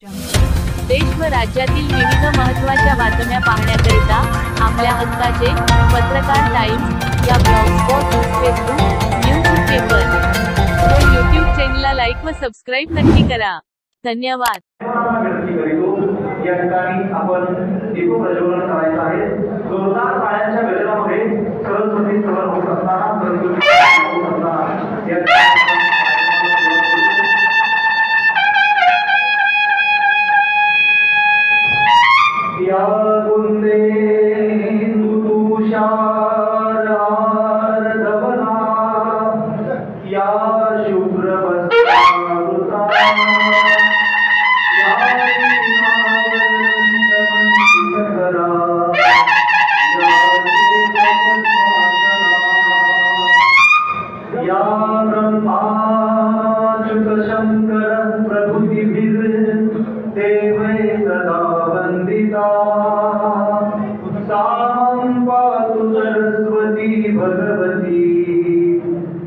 देश व राज्यातील विविध महत्त्वाच्या बातम्या पाहण्याकरिता आपल्या हक्काचे पत्रकार टाइम्स या ब्लॉगस्पॉट, फेसबुक, न्यूज पेपर व यूट्यूब चॅनलला लाईक व सबस्क्राईब नक्की करा. धन्यवाद. या ठिकाणी आपण दीप प्रज्वलन करायचं आहे. जोरदार टाळ्यांच्या गजरामध्ये सरस्वती स्तवन होत असताना या कुंदे तुषार धवला या शुभ्र वस्त्रावृता या ब्रह्माच्युत शंकर प्रभुतिभिर् देवै सदा वंदिता सां पातु सरस्वती भगवती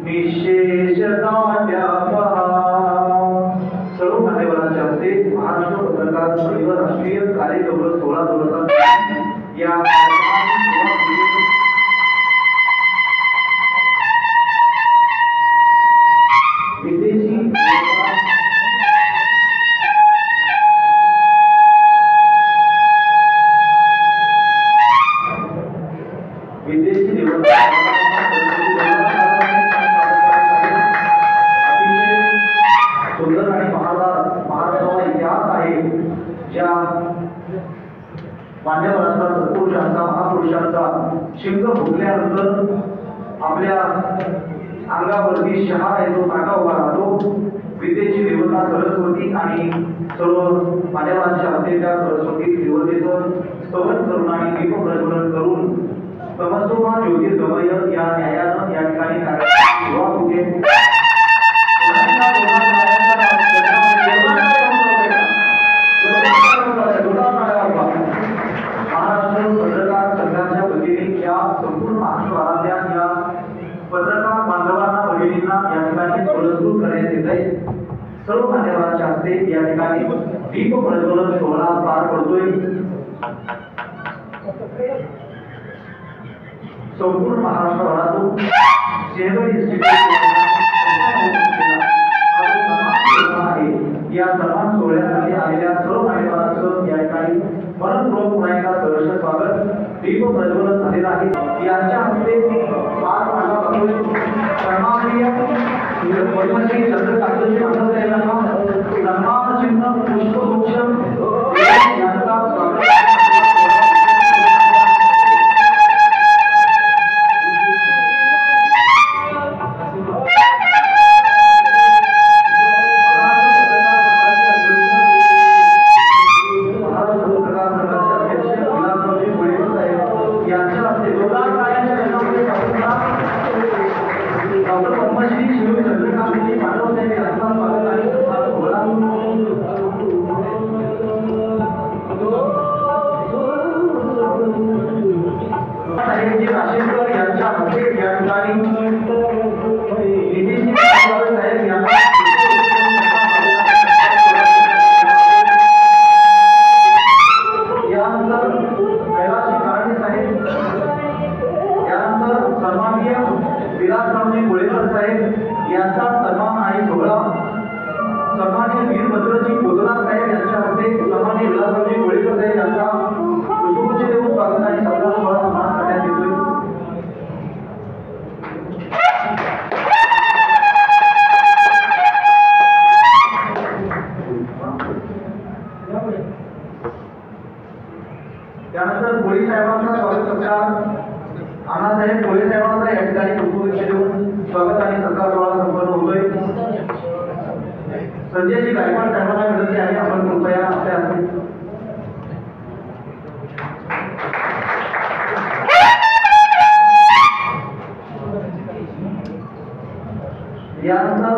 निःशेषदाट्यापहा. सर्व मान्यवरांच्या हस्ते महाराष्ट्र पत्रकार परिषद राष्ट्रीय कार्यगौरव सोहळा 2000 या विदेशी सुंदर आणि महाराष्ट्राचा इतिहास आहे. ज्या मान्यवरांचा सत्पुरुषांचा महापुरुषांचा शिंग फुटल्यानंतर आपल्या अंगावरती शहा येतो, काटा उभा राहतो. विद्येची देवता सरस्वती आणि सर्व मान्यवरांच्या हस्ते त्या सरस्वती देवतेचं स्तवन करून आणि दीप प्रज्वलन करून समस्तोमा ज्योतिर्गमय या न्यायानं या ठिकाणी सुरुवात होते. महाराष्ट्र पत्रकार संघाच्या वतीने या संपूर्ण महाराष्ट्रातल्या या पत्रकार बांधवांना भगिनींना या ठिकाणी पुरस्कृत करण्यात येत आहे. सर्व मान्यवरांच्या हस्ते या ठिकाणी दीप प्रज्वलन सोहळा पार पडतोय. संपूर्ण महाराष्ट्रातून या सन्मान सोहळ्यासाठी आलेल्या सर्व मान्यवरांचं या ठिकाणी मनपूर्वक पुन्हा एकदा सहर्ष स्वागत. दीप प्रज्वलन झालेलं आहे. यांच्या हस्ते पार पाडला जातोय सन्माननीय पद्मश्री चंद्रकांतजी महाराज यांना सन्मान चिन्ह पुष्पगुच्छ यांचा स्वागत. यांचा सन्मान आणि सोहळा सन्माननीय वीरभद्रजी गोदला साहेब यांच्या हस्ते सन्माननीय विलासरावजी कोळेकर साहेब यांचा पुष्पगुच्छ देऊन स्वागत आणि सन्मान सोहळा सन्मान करण्यात येतोय. त्यानंतर कोळी साहेबांचा स्वागत सत्कार अण्णासाहेब कोळी साहेबांचा या ठिकाणी पुष्पगुच्छ देऊन स्वागत आणि सत्कार सोहळा संपन्न होतोय. संजयजी गायकवाड साहेबांना विनंती आहे आपण कृपया आपल्या हस्ते यानंतर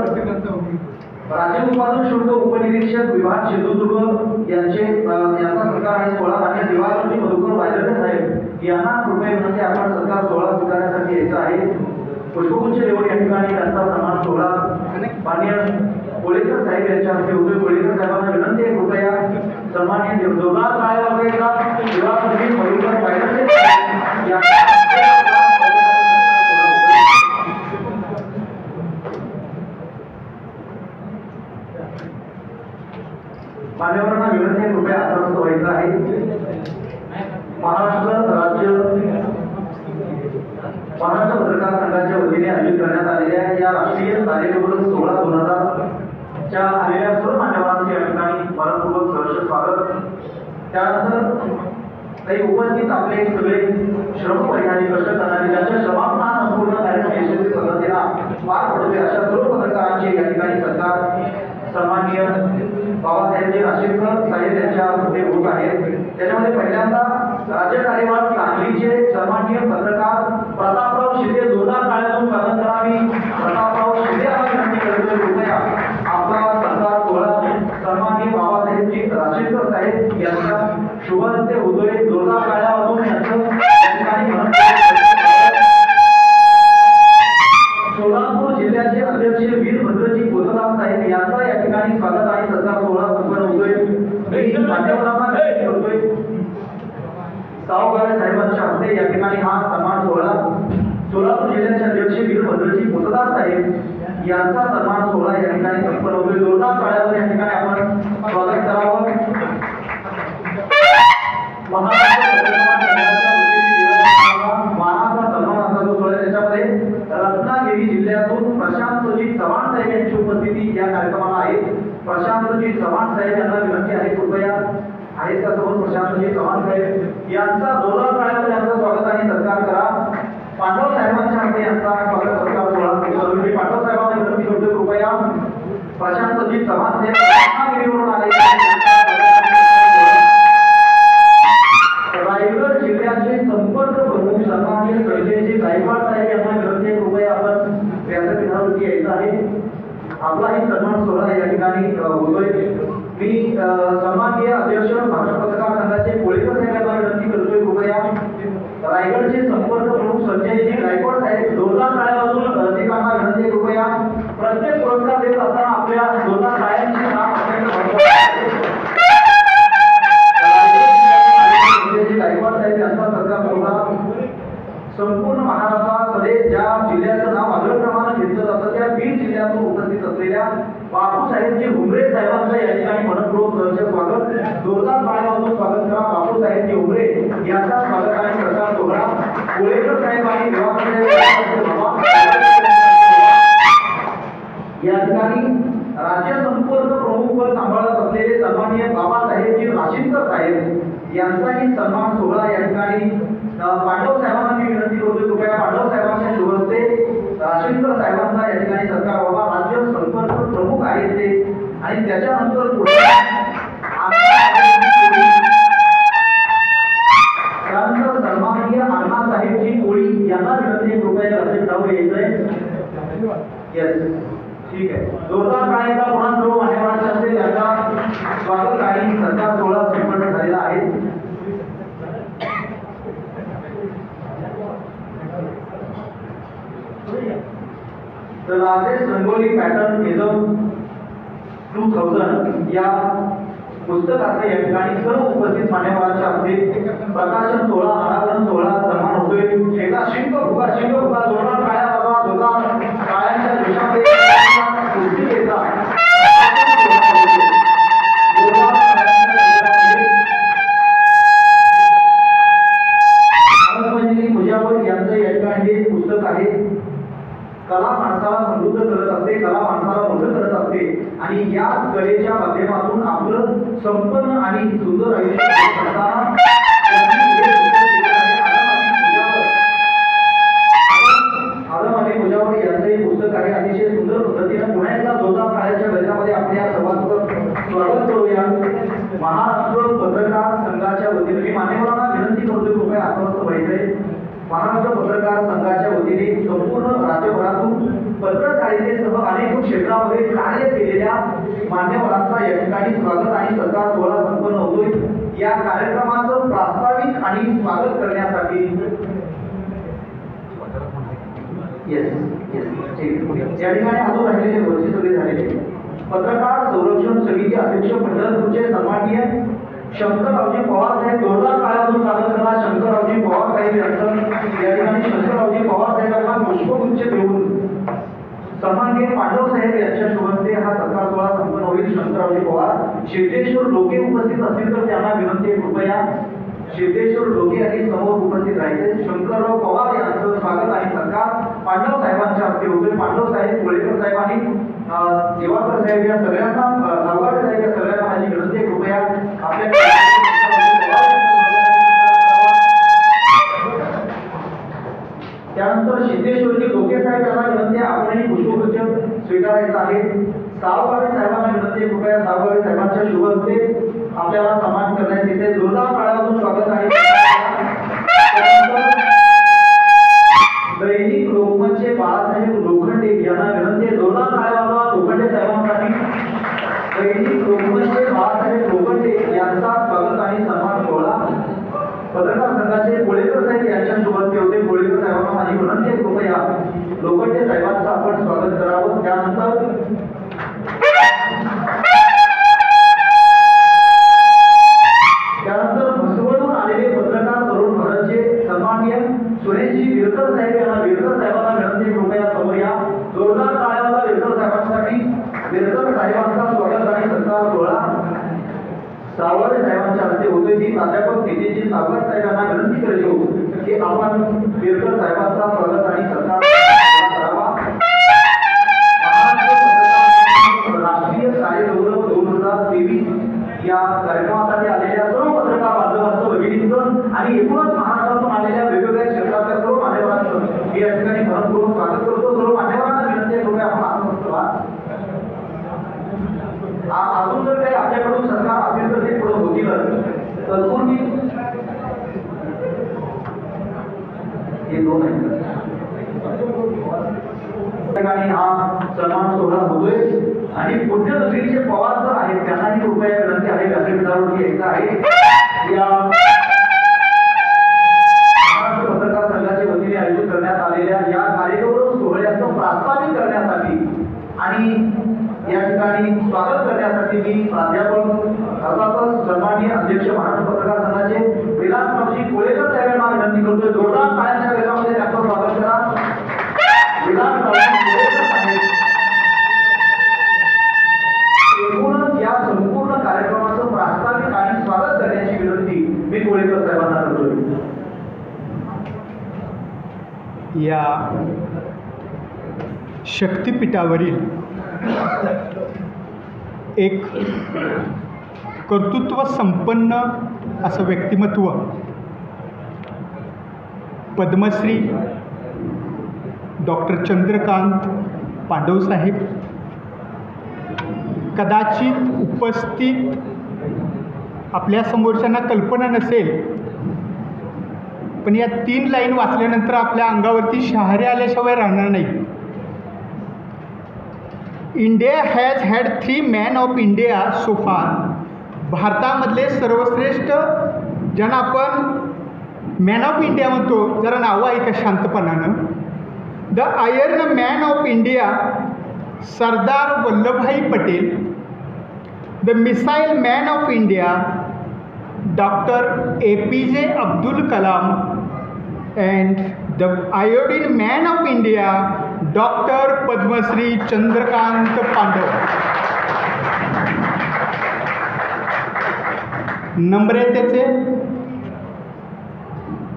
राज्य उत्पादन शुल्क उपनिरीक्षक विभाग सिंधुदुर्ग यांचा सत्कार आणि सोहळा मान्य दिवाळजी मधुकर वायरकर साहेब यांना कृपया विनंती आपण सत्कार सोहळा स्वीकारण्यासाठी यायचा आहे. पुष्पगुच्छ देऊन या ठिकाणी त्यांचा सन्मान सोहळा मान्य कोळेकर साहेब यांच्या हस्ते होतोय. कोळेकर साहेबांना विनंती आहे कृपया जोरदार टाळ्या वाजवायचा युवासाठी मधुकर पाहिजे मान्यवरांना विनंती आहे, कृपया आश्वस्त व्हायचं आहे. महाराष्ट्र पत्रकार संघाच्या वतीने आयोजित करण्यात आलेल्या या राष्ट्रीय कार्यक्रम 16/2000 च्या आलेल्या सर्व मान्यवरांचे या ठिकाणी मनपूर्वक सहर्ष स्वागत. त्यानंतर काही उपस्थित आपले सगळे श्रम परिहारी कष्ट करणारे ज्यांच्या श्रमांना संपूर्ण कार्यक्रम यशस्वी पद्धतीने पार पडतोय अशा सर्व पत्रकारांचे या ठिकाणी सत्कार सन्माननीय बाबासाहेबजी राशीकर साहेब यांच्या हस्ते होत आहेत. त्याच्यामध्ये पहिल्यांदा राज्य कार्यवाह सांगलीचे सन्माननीय पत्रकार प्रतापराव शिंदे जोरदार टाळ्यातून स्वागत करावी. प्रतापराव शिंदे यांना विनंती करतोय, कृपया आपला सत्कार सोहळा सन्माननीय बाबासाहेबजी राशीकर साहेब यांच्या शुभ हस्ते होतोय. जोरदार टाळ्या वाजवून यांचं या ठिकाणी सोलापूर जिल्ह्याचे अध्यक्ष वीरभद्रजी कोतराम साहेब यांचा या ठिकाणी स्वागत आणि सत्कार सोहळा संपन्न होतोय. मी मान्यवरांना विनंती करतोय, सावगारे साहेबांच्या हस्ते या ठिकाणी हा सन्मान सोहळा सोलापूर जिल्ह्याचे अध्यक्ष वीरभद्रजी कोतराम साहेब यांचा सन्मान सोहळा या ठिकाणी संपन्न होतोय. जोरदार टाळ्यावर या ठिकाणी आपण स्वागत करावं. मानाचा सन्मान असा जो सोहळा त्याच्यामध्ये रत्नागिरी जिल्ह्यातून प्रशांतजी चव्हाण साहेब यांची उपस्थिती या कार्यक्रमाला आहे. प्रशांतजी चव्हाण साहेब यांना विनंती आहे, कृपया आहेत का समोर प्रशांतजी चव्हाण साहेब यांचा जोरदार टाळ्यावर यांचं स्वागत आणि सत्कार करा. पांडव साहेबांच्या हस्ते यांचा स्वागत सत्कार सोहळा मी पांडव साहेबांना विनंती करतो, कृपया प्रशांतजी चव्हाण साहेब रत्नागिरीवरून आले. रायगड जिल्ह्याचे संपर्क प्रमुख सन्माननीय संजयजी गायकवाड साहेब यांना विनंती आहे, कृपया आपण व्यासपीठावरती यायचं आहे. आपलाही सन्मान सोहळा या ठिकाणी होतोय. मी सन्माननीय अध्यक्ष महाराष्ट्र पत्रकार संघाचे कोळेकर साहेब यांना विनंती करतोय, कृपया रायगडचे संपर्क प्रमुख संजयजी गायकवाड साहेब जोरदार टाळ्या वाजवून रसिकांना विनंती आहे, कृपया प्रत्येक पुरस्कार देत असताना आपल्या जोरदार टाळ्यांची नाम गायकवाड साहेब यांचा सत्कार सोहळा संपूर्ण महाराष्ट्रामध्ये ज्या जिल्ह्याचं नाव अग्रक्रमानं घेतलं जातं त्या बीड जिल्ह्यातून उपस्थित असलेल्या बापूसाहेबजी हुमरे साहेबांचं या ठिकाणी मनपूर्वक सहर्ष स्वागत. जोरदार टाळ्या वाजवून स्वागत करा बापूसाहेबजी हुमरे यांचा स्वागत आणि सत्कार सोहळा कोळेकर साहेब आणि या ठिकाणी राज्य संपर्क प्रमुख पद सांभाळत असलेले सन्माननीय बाबासाहेबजी राशीकर साहेब यांचाही सन्मान सोहळा या ठिकाणी पांडव साहेबांना मी विनंती करतोय, कृपया पांडव साहेबांच्या शुभ हस्ते राशीकर साहेबांचा या ठिकाणी सत्कार व्हावा. राज्य संपर्क प्रमुख आहेत ते आणि त्याच्यानंतर पुढे त्यानंतर सन्माननीय अण्णासाहेबजी कोळी यांना विनंती, कृपया व्यासपीठावर यायचंय. येस, ठीक आहे. जोरदार टाळ्यांचा पुन्हा सर्व मान्यवरांच्या हस्ते त्यांचा स्वागत आणि सत्कार सोहळा संपन्न झालेला आहे. The largest Rangoli pattern 2000 या पुस्तकाचे या ठिकाणी सर्व उपस्थित मान्यवरांच्या हस्ते प्रकाशन सोहळा अनावरण सोहळा सन्मान होतोय. एकदा शिंग फुगा जोरदार टाळ्या वाजवा. जोरदार टाळ्यांच्या जोशामध्ये कुस्ती घेता मुजावर यांचं या ठिकाणी हे पुस्तक आहे. कला माणसाला समृद्ध करत असते, कला माणसाला मोठं करत असते आणि या कलेच्या माध्यमातून आपलं संपन्न आणि सुंदर आयुष्य जगताना आदम आणि मुजावर यांचं हे पुस्तक आहे. अतिशय सुंदर पद्धतीने पुन्हा एकदा जोरदार टाळ्यांच्या गजरामध्ये आपल्या सर्वांचं स्वागत करूया. महाराष्ट्र पत्रकार संघाच्या वतीने मी मान्यवरांना विनंती करतोय, कृपया आश्वस्त व्हायचंय. महाराष्ट्र पत्रकार संघाच्या वतीने संपूर्ण राज्यभरातून पत्रकारितेसह अनेक क्षेत्रामध्ये कार्य केलेल्या मान्यवरांचा या ठिकाणी स्वागत आणि सत्कार सोहळा संपन्न होतोय. या कार्यक्रमाचं प्रास्ताविक आणि स्वागत करण्यासाठी या ठिकाणी अजून राहिलेले वर्षी सगळे झालेले पत्रकार संरक्षण समिती अध्यक्ष पंढरपूरचे सन्माननीय शंकररावजी पवार साहेब जोरदार काळातून स्वागत करा. शंकररावजी पवार साहेब यांचं या ठिकाणी शंकररावजी पवार साहेबांना पुष्पगुच्छ देऊन सन्माननीय पांडव साहेब यांच्या शुभ हस्ते हा सत्कार सोहळा संपन्न होईल. शंकररावजी पवार सिद्धेश्वर लोके उपस्थित असतील तर त्यांना विनंती आहे, कृपया सिद्धेश्वर लोके यांनी समोर उपस्थित राहायचे. शंकरराव पवार यांचं स्वागत आणि सत्कार पांडव साहेबांच्या हस्ते होतोय. पांडव साहेब, कोळेकर साहेब आणि दिवाकर साहेब या सगळ्यांना, सावगाडे साहेब या सगळ्यांना माझी विनंती आहे, कृपया आपल्या त्यानंतर सिद्धेश्वरजी लोके साहेब यांना विनंती आहे, आपणही पुष्पगुच्छ स्वीकारायचा आहे. सावगाडे साहेबांना विनंती आहे, कृपया सावगाडे साहेबांच्या शुभ हस्ते आपल्याला सन्मान करण्यात येते. जोरदार टाळ्यांतून स्वागत आहे. दैनिक लोकमतचे बाळासाहेब लोखंडे यांना विनंती आहे, जोरदार टाळ्या वाजवा लोखंडे साहेबांसाठी. दैनिक लोकमतचे बाळासाहेब लोखंडे यांचा स्वागत आणि सन्मान सोहळा पत्रकार संघाचे कोळेकर साहेब यांच्या शुभ हस्ते होते. कोळेकर साहेबांना माझी विनंती आहे, कृपया लोखंडे साहेबांचं आपण स्वागत करावं. त्यानंतर म्हसवडून आलेले पत्रकार तरुण भारतचे सन्माननीय सुरेशजी विरकर साहेब यांना, विरकर साहेबांना विनंती, कृपया समोर या. जोरदार टाळ्या विरकर साहेबांसाठी. विरकर साहेबांचा स्वागत आणि सत्कार सोहळा सावगाडे साहेबांच्या हस्ते होतोय. ती प्राध्यापक तेजेजी सावगाडे साहेबांना विनंती करतो की आपण विरकर साहेबांचा स्वागत आणि सत्कार करावा. राष्ट्रीय कार्यगौरव 2023 या कार्यक्रमासाठी आलेल्या सर्व पत्रकार बांधवांचं, भगिनींचं आणि एकूणच महाराष्ट्रातून आलेल्या वेगवेगळ्या क्षेत्रातल्या सर्व मान्यवरांचं मी या ठिकाणी मनपूर्वक स्वागत करतो. सर्व मान्यवरांना विनंती आहे, कृपया आपण आसन व्हा. अजून जर काही आपल्याकडून सरकार असेल तर ते पुढे होतीलच. तत्पूर्वी हे 2 ठिकाणी हा सन्मान सोहळा होतोय आणि पुढच्या नगरीचे पवार सर आहेत, त्यांनाही कृपया विनंती आहे, व्यासपीठावरती यायचं आहे. या पत्रकार संघाच्या वतीने आयोजित करण्यात आलेल्या या कार्यगौरव सोहळ्याचं प्रास्ताविक करण्यासाठी आणि या ठिकाणी स्वागत करण्यासाठी मी प्राध्यापक अर्थातच सन्माननीय अध्यक्ष महाराष्ट्र पत्रकार संघाचे विलासरावजी कोळेकर साहेबांना विनंती करतोय. जोरदार टाळ्यांच्या गजरामध्ये त्यांचं स्वागत करा. विलासरावजी कोळेकर साहेब एकूणच या संपूर्ण कार्यक्रमाचं प्रास्ताविक आणि स्वागत करण्याची विनंती मी कोळेकर साहेबांना करतोय. या शक्तिपीठावरील एक कर्तृत्व संपन्न असं व्यक्तिमत्व पद्मश्री डॉक्टर चंद्रकांत पांडव साहेब कदाचित उपस्थित आपल्या समोरच्यांना कल्पना नसेल, पण या 3 लाईन वाचल्यानंतर आपल्या अंगावरती शहारे आल्याशिवाय राहणार नाही. India has had 3 man of India so फार. भारतामधले सर्वश्रेष्ठ ज्यांना आपण मॅन ऑफ इंडिया म्हणतो, जरा नावं ऐका शांतपणानं. The iron man of India Sardar Vallabhbhai Patel. The missile man of India doctor APJ Abdul Kalam. And the iodine man of India doctor Padmashri Chandrakant Pandav. नम्रतेचे,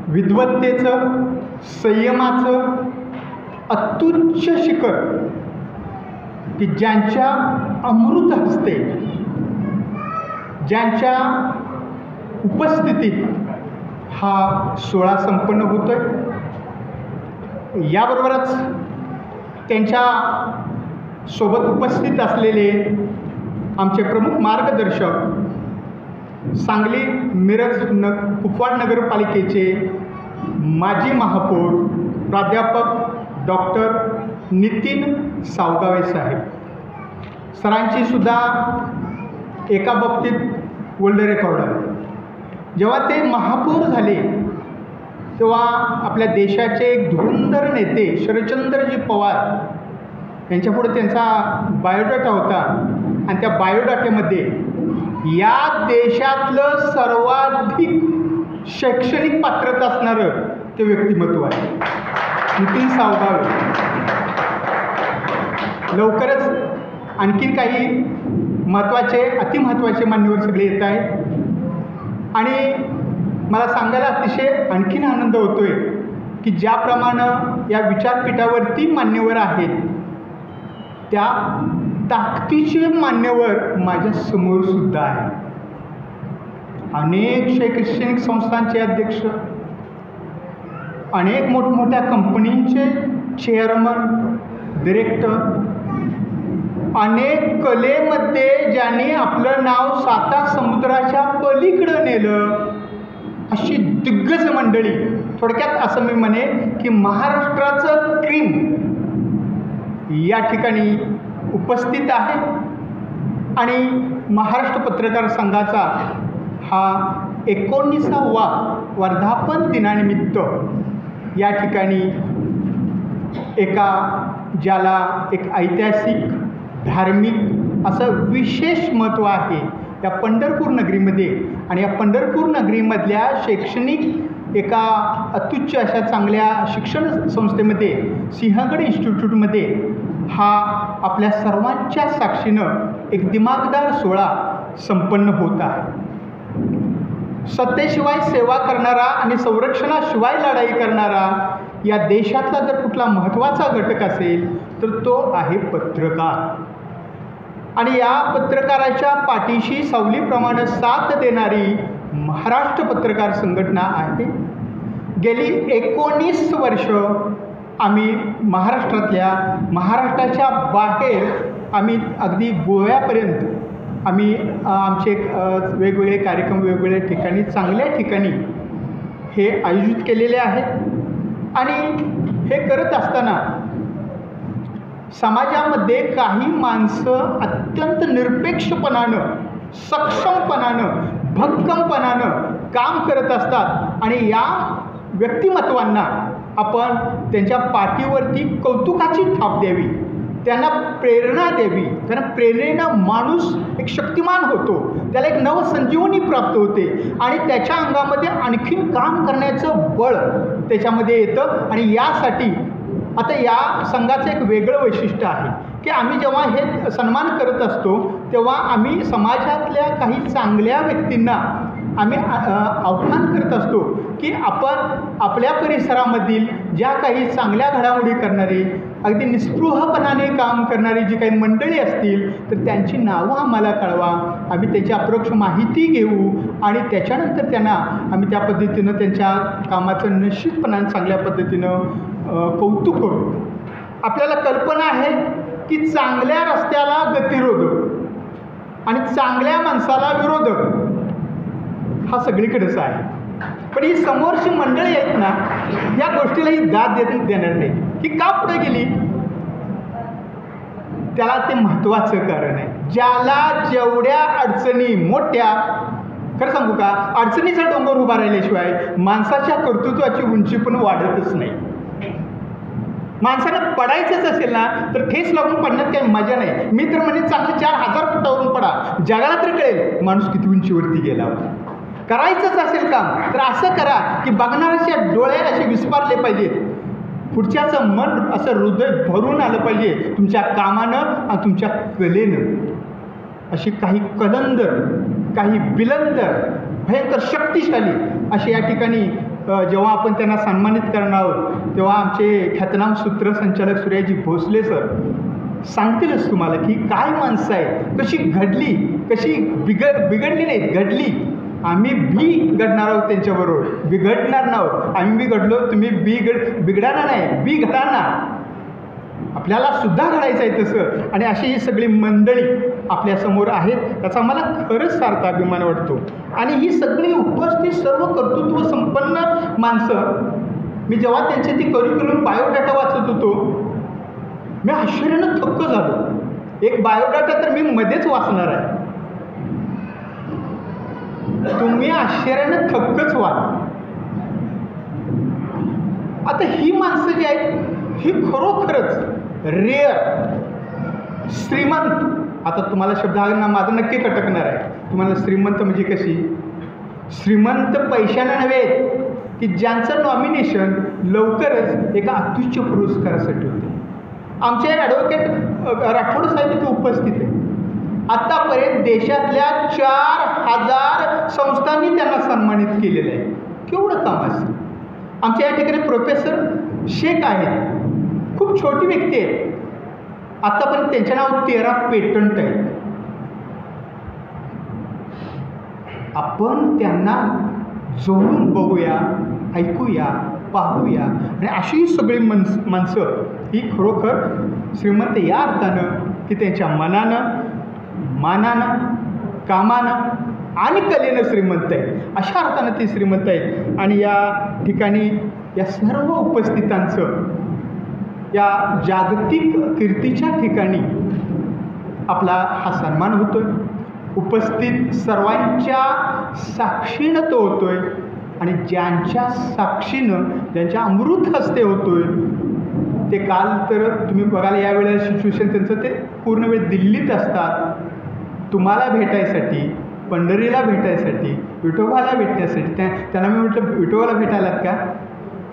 विद्वत्तेचं, संयमाचं अत्युच्च शिखर की ज्यांच्या अमृत हस्ते, ज्यांच्या उपस्थितीत हा सोहळा संपन्न होतोय. याबरोबरच त्यांच्या सोबत उपस्थित असलेले आमचे प्रमुख मार्गदर्शक सांगली मिरज कुपवाड नगरपालिकेचे माजी महापौर प्राध्यापक डॉक्टर नितीन सावगावे साहेब. सरांची सुद्धा एका बाबतीत वर्ल्ड रेकॉर्ड आहे. जेव्हा ते महापौर झाले तेव्हा आपल्या देशाचे एक धुरंधर नेते शरदचंद्रजी पवार यांच्यापुढे त्यांचा बायोडाटा होता आणि त्या बायोडाट्यामध्ये या देशातलं सर्वाधिक शैक्षणिक पात्रता असणारं ते व्यक्तिमत्व आहे, नितीन सावगावे. लवकरच आणखीन काही महत्त्वाचे अतिमहत्त्वाचे मान्यवर सगळे येत आहेत आणि मला सांगायला अतिशय आणखीन आनंद होतो आहे की ज्याप्रमाणे या विचारपीठावरती मान्यवर आहेत त्या ताकदीचे मान्यवर माझ्यासमोर सुद्धा आहे. अनेक शैक्षणिक संस्थांचे अध्यक्ष, अनेक मोठमोठ्या कंपनींचे चेअरमन, डिरेक्टर, अनेक कलेमध्ये ज्यांनी आपलं नाव 7 समुद्राच्या पलीकडं नेलं अशी दिग्गज मंडळी, थोडक्यात असं मी म्हणेन की महाराष्ट्राचं क्रीम या ठिकाणी उपस्थित आहे. आणि महाराष्ट्र पत्रकार संघाचा हा 19वा वर्धापन दिनानिमित्त या ठिकाणी ज्याला एक ऐतिहासिक धार्मिक असं विशेष महत्त्व आहे या पंढरपूर नगरीमध्ये. आणि या पंढरपूर नगरीमधल्या शैक्षणिक एका अत्युच्च अशा चांगल्या शिक्षण संस्थेमध्ये सिंहगड इन्स्टिट्यूटमध्ये हा आपल्या सर्वांच्या साक्षीनं एक दिमागदार सोहळा संपन्न होत आहे. सत्तेशिवाय सेवा करणारा आणि संरक्षणाशिवाय लढाई करणारा या देशातला जर कुठला महत्त्वाचा घटक असेल तर तो आहे पत्रकार. आणि या पत्रकाराच्या पाठीशी सावलीप्रमाणे साथ देणारी महाराष्ट्र पत्रकार संघटना आहे. गेली 19 वर्ष आम्ही महाराष्ट्राच्या बाहेर आम्ही अगदी गोव्यापर्यंत आम्ही आमचे वेगवेगळे कार्यक्रम वेगवेगळ्या ठिकाणी चांगल्या ठिकाणी हे आयोजित केलेले आहेत. आणि हे करत असताना समाजामध्ये काही माणसं अत्यंत निरपेक्षपणानं, सक्षमपणानं, भक्कमपणानं काम करत असतात आणि या व्यक्तिमत्वांना आपण त्यांच्या पाठीवरती कौतुकाची थाप द्यावी, त्यांना प्रेरणा द्यावी. त्यांना प्रेरणेनं माणूस एक शक्तिमान होतो, त्याला एक नवसंजीवनी प्राप्त होते आणि त्याच्या अंगामध्ये आणखीन काम करण्याचं बळ त्याच्यामध्ये येतं. आणि यासाठी आता या संघाचं एक वेगळं वैशिष्ट्य आहे की आम्ही जेव्हा हे सन्मान करत असतो तेव्हा आम्ही समाजातल्या काही चांगल्या व्यक्तींना आम्ही आव्हान करत असतो की आपण आपल्या परिसरामधील ज्या काही चांगल्या घडामोडी करणारी, अगदी निस्पृहपणाने काम करणारी जी काही मंडळी असतील तर त्यांची नावं आम्हाला कळवा, आम्ही त्याची अप्रोक्ष माहिती घेऊ आणि त्याच्यानंतर त्यांना आम्ही त्या पद्धतीनं त्यांच्या कामाचं निश्चितपणाने चांगल्या पद्धतीनं कौतुक करू. आपल्याला कल्पना आहे की चांगल्या रस्त्याला गतिरोधक आणि चांगल्या माणसाला विरोधक हा सगळीकडेच आहे. पण ही समोरची मंडळी आहेत ना, या गोष्टीलाही दाद देणार नाही की का पुढे गेली. त्याला ते महत्त्वाचं कारण आहे. ज्याला जेवढ्या अडचणी मोठ्या, खरं सांगू का, अडचणीचा डोंगर उभा राहिल्याशिवाय माणसाच्या कर्तृत्वाची उंची पण वाढतच नाही. माणसानं पडायचंच असेल ना तर ठेस लागून पडण्यात काही मजा नाही. मी तर म्हणजे चांगले 4000 फुटावरून पडा, जगाला तरी कळेल माणूस किती उंचीवरती गेला. करायचंच असेल काम तर असं करा की बघणाऱ्याच्या डोळे असे विस्पारले पाहिजेत, पुढच्याचं मन असं हृदय भरून आलं पाहिजे तुमच्या कामानं आणि तुमच्या कलेनं. अशी काही कलंदर, काही बिलंदर, भयंकर शक्तिशाली असे या ठिकाणी जेव्हा आपण त्यांना सन्मानित करणार आहोत तेव्हा आमचे ख्यातनाम सूत्रसंचालक सूर्याजी भोसले सर सांगतीलच तुम्हाला की काय माणसं आहेत, कशी घडली, कशी बिघडली नाहीत, घडली. आम्ही बिघडणार आहोत त्यांच्याबरोबर, बिघडणार नाहोत. आम्ही बिघडलो, तुम्ही बिघडाना नाही, बिघडाना. आपल्याला सुद्धा घडायचं आहे तसं. आणि अशी ही सगळी मंडळी आपल्यासमोर आहेत, त्याचा मला खरंच सार्थ अभिमान वाटतो. आणि ही सगळी उपस्थित सर्व कर्तृत्व संपन्न माणसं, मी जेव्हा त्यांची ती करिक्युलम बायोडाटा वाचत होतो मी आश्चर्यानं थक्क झालो. एक बायोडाटा तर मी मध्येच वाचणार आहे, तुम्ही आश्चर्यानं थक्कच व्हाल. आता ही माणसं जी आहेत ही खरोखरच रेअर, श्रीमंत आता तुम्हाला शब्द हा ना माझं नक्की खटकणार आहे. तुम्हाला श्रीमंत म्हणजे कशी? श्रीमंत पैशानं नव्हे, की ज्यांचं नॉमिनेशन लवकरच एका अत्युच्च पुरस्कारासाठी होते. आमचे ॲडव्होकेट राठोड साहेब इथे उपस्थित आहे. आत्तापर्यंत देशातल्या 4000 संस्थांनी त्यांना सन्मानित केलेलं आहे. केवढं काम असेल. आमच्या या ठिकाणी प्रोफेसर शेख आहेत, खूप छोटी व्यक्ती आहे. आत्तापर्यंत त्यांच्या नावावर 13 पेटंट आहेत. आपण त्यांना जवळून बघूया, ऐकूया, पाहूया. आणि अशी सगळी माणसं ही खरोखर श्रीमंत या अर्थानं की त्यांच्या मनानं, मानानं, कामानं आणि कलेनं श्रीमंत आहे. अशा अर्थानं ती श्रीमंत आहेत. आणि या ठिकाणी या सर्व उपस्थितांचं या जागतिक कीर्तीच्या ठिकाणी आपला हा सन्मान होतो आहे. उपस्थित सर्वांच्या साक्षीनं तो होतो आहे. आणि ज्यांच्या साक्षीनं, ज्यांच्या अमृत हस्ते होतो आहे, ते काल तर तुम्ही बघायला यावेळेला सिच्युएशन त्यांचं ते पूर्ण वेळ दिल्लीत असतात. तुम्हाला भेटायसाठी, पंढरीला भेटायसाठी, विठोबाला भेटण्यासाठी. त्यांना मी म्हटलं, विठोबाला भेटायलात का?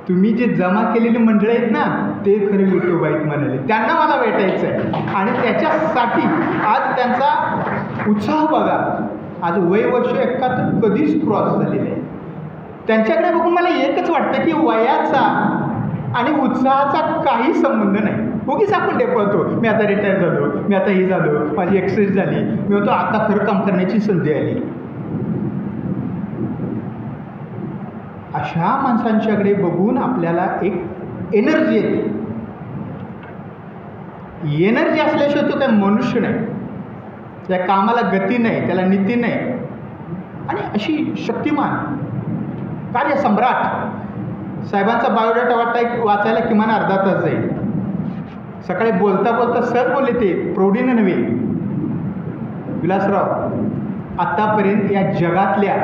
तुम्ही जे जमा केलेली मंडळी आहेत ना, ते खरे विठोबा आहेत म्हणाले. त्यांना मला भेटायचं आहे. आणि त्याच्यासाठी आज त्यांचा उत्साह बघा. आज वय वर्ष 71 कधीच क्रॉस झालेलं आहे. त्यांच्याकडे बघून मला एकच वाटतं की वयाचा आणि उत्साहाचा काही संबंध नाही. उगीच आपण डेपळतो, मी आता रिटायर झालो, मी आता ही झालो, माझी एक्सरसाइज झाली, मी होतो आता खरं काम करण्याची संधी आली. अशा माणसांच्याकडे बघून आपल्याला एक एनर्जी येते. एनर्जी असल्याशिवाय तो काही मनुष्य नाही. त्या कामाला गती नाही, त्याला नीती नाही. आणि अशी शक्तिमान कार्यसम्राट साहेबांचा बायोडाटा वाचायला किमान अर्धा तास जाईल. सकाळी बोलता बोलता सहज बोलले ते, प्रौढीनं नव्हे. विलासराव आत्तापर्यंत या जगातल्या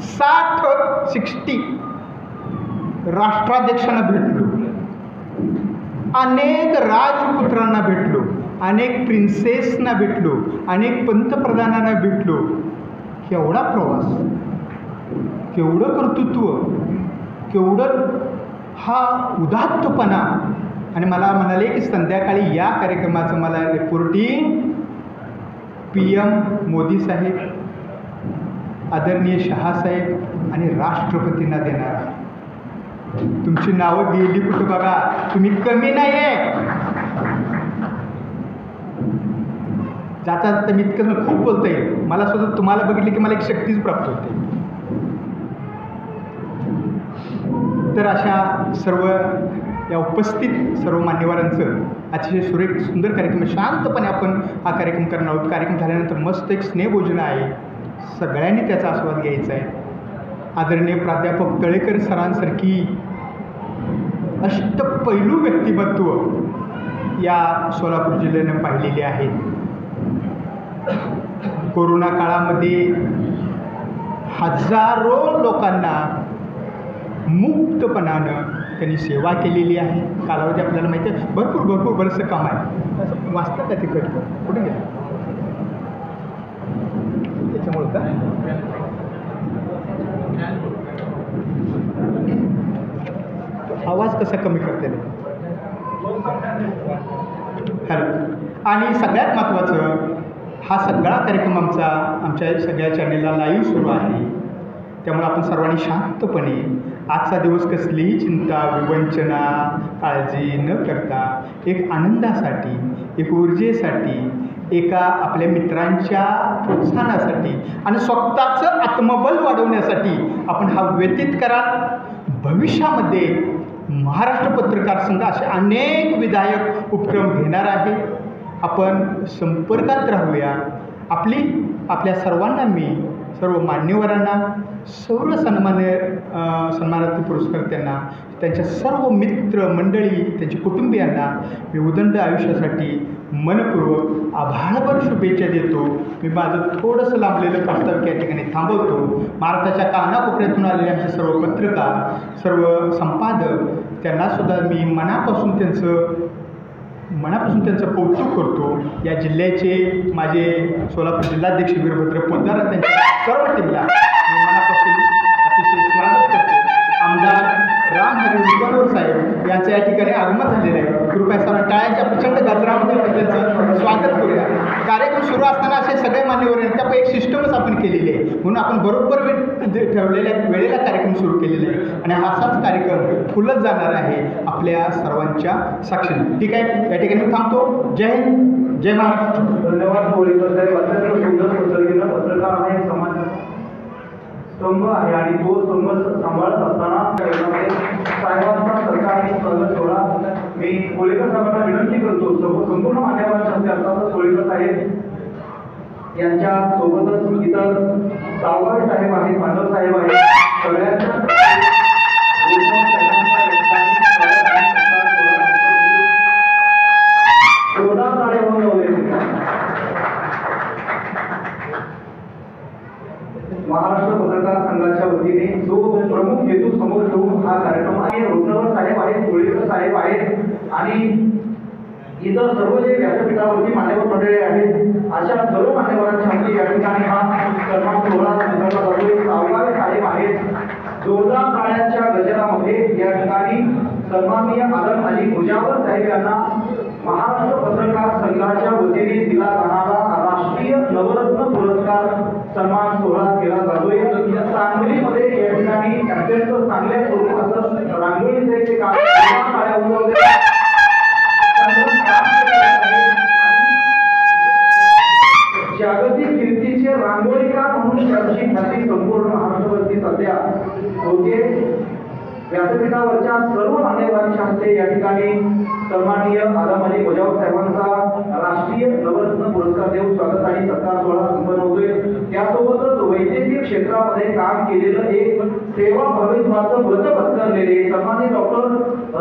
60 राष्ट्राध्यक्षांना भेटलो, अनेक राजपुत्रांना भेटलो, अनेक प्रिन्सेसना भेटलो, अनेक पंतप्रधानांना भेटलो. केवढा प्रवास, केवढं कर्तृत्व, केवढं हा उदात्तपणा. आणि मला म्हणाले की संध्याकाळी या कार्यक्रमाचं मला रिपोर्टिंग PM मोदी साहेब, आदरणीय शहासाहेब आणि राष्ट्रपतींना देणार आहे. तुमची नावं गेली कुठं बघा. तुम्ही कमी नाही आहे. जाता जाता मी इतकं खूप बोलता येईल. मला सुद्धा तुम्हाला बघितलं की मला एक शक्तीच प्राप्त होते. तर अशा सर्व या उपस्थित सर्व मान्यवरांचं अतिशय सुरेख सुंदर कार्यक्रम, शांतपणे आपण हा कार्यक्रम करणार आहोत. कार्यक्रम झाल्यानंतर मस्त एक स्नेहभोजन आहे, सगळ्यांनी त्याचा आस्वाद घ्यायचा आहे. आदरणीय प्राध्यापक तळेकर सरांसारखी अष्टपैलू व्यक्तिमत्व या सोलापूर जिल्ह्यानं पाहिलेली आहेत. कोरोना काळामध्ये हजारो लोकांना मुक्तपणानं त्यांनी सेवा केलेली आहे. कालावधी आपल्याला माहिती आहे, भरपूर बरंचसं काम आहे. असं वाचतं का तिकडं कुठे गेलं त्याच्यामुळं का आवाज कसा कमी करते. हॅलो. आणि सगळ्यात महत्त्वाचं, हा सगळा कार्यक्रम आमच्या सगळ्या चॅनेलला लाईव्ह सुरू आहे. त्यामुळे आपण सर्वांनी शांतपणे आजचा दिवस कसलीही चिंता, विवंचना, काळजी न करता एक आनंदासाठी, एक ऊर्जेसाठी, एका आपल्या मित्रांच्या प्रोत्साहनासाठी आणि स्वतःचं आत्मबल वाढवण्यासाठी आपण हा व्यतीत करा. भविष्यामध्ये महाराष्ट्र पत्रकार संघ असे अनेक विधायक उपक्रम घेणार आहे. आपण संपर्कात राहूया. आपल्या सर्वांना, मी सर्व मान्यवरांना, सर्व सन्मानार्थी पुरस्कर्त्यांना, त्यांच्या सर्व मित्र मंडळी, त्यांच्या कुटुंबियांना मी उदंड आयुष्यासाठी मनपूर्वक आभारभर शुभेच्छा देतो. मी माझं थोडंसं लांबलेलं प्रास्ताविक या ठिकाणी थांबवतो. महाराष्ट्राच्या कानाकोपऱ्यातून आलेले आमचे सर्व पत्रकार, सर्व संपादक, त्यांनासुद्धा मी मनापासून त्यांचं मनापासून त्यांचं कौतुक करतो. या जिल्ह्याचे माझे सोलापूर जिल्हाध्यक्ष वीरभद्र पोद्दार त्यांच्या सर्व टीमला मी मनापासून अतिशय स्वागत करतो. आमदार राम हरी विद्वानवर साहेब यांचं या ठिकाणी आगमन झालेलं आहे. कृपया सर्व टाळ्यांच्या प्रचंड गजरामध्ये त्यांचं स्वागत करूया. कार्यक्रम सुरू असताना असे सगळे मान्यवर आहेत, त्यापैकी एक सिस्टमच आपण केलेली आहे, म्हणून आपण बरोबर ठेवलेल्या वेळेला कार्यक्रम सुरू केलेला आहे आणि असाच कार्यक्रम फुलत जाणार आहे आपल्या सर्वांच्या साक्षीने. ठीक आहे, या ठिकाणी मी थांबतो. जय हिंद, जय महाराष्ट्र. धन्यवाद कोळीकर साहेब. अत्यंत सुंदर पद्धतीनं पत्रकार हा एक समाज स्तंभ आहे आणि तो स्तंभ सांभाळत असताना साहेबांचा सरकारने स्वागत सोहळा मी कोळीकर साहेबांना विनंती करतो. संपूर्ण मान्यवरांच्या हस्ते अर्थातच कोळीकर साहेब यांच्या सोबतच इतर सावकार साहेब आहेत, माधव साहेब आहेत, सगळ्यांच्या महाराष्ट्र पत्रकार संघाच्या वतीने जो प्रमुख हेतू समोर ठेवून हा कार्यक्रम आहे. रोजनवर साहेब आहेत, कोळीकर साहेब आहेत आणि इतर सर्व जे व्यासपीठावरती मान्यवर मंडळी आहेत अशा सर्व मान्यवरांच्या हस्ते या ठिकाणी हा सन्मान सोहळा स्वीकारला जातोय. सावकार साहेब आहेत. जोरदार टाळ्यांच्या गजरामध्ये या ठिकाणी सन्माननीय आदम अली मुजावर साहेब यांना महाराष्ट्र पत्रकार संघाच्या वतीने दिला जाणारा राष्ट्रीय नवरत्न पुरस्कार सन्मान सोहळा केला जातोय. सांगलीमध्ये या ठिकाणी अत्यंत चांगल्या स्वरूपाचं रांगोळीचे एक काम टाळ्या उमटवले जागतिक कीर्तीचे रांगोळीकार म्हणून त्यांची ख्याती संपूर्ण महाराष्ट्रावरती सध्या होते. व्यासपीठावरच्या सर्व मान्यवरांच्या हस्ते या ठिकाणी सन्माननीय आदम अली मुजावर साहेबांचा राष्ट्रीय नवरत्न पुरस्कार देऊन स्वागत आणि सत्कार सोहळा संपन्न होतोय. त्यासोबतच वैद्यकीय क्षेत्रामध्ये काम केलेलं एक सेवाभावित्वाचं व्रत पत्करलेले सन्माननीय डॉक्टर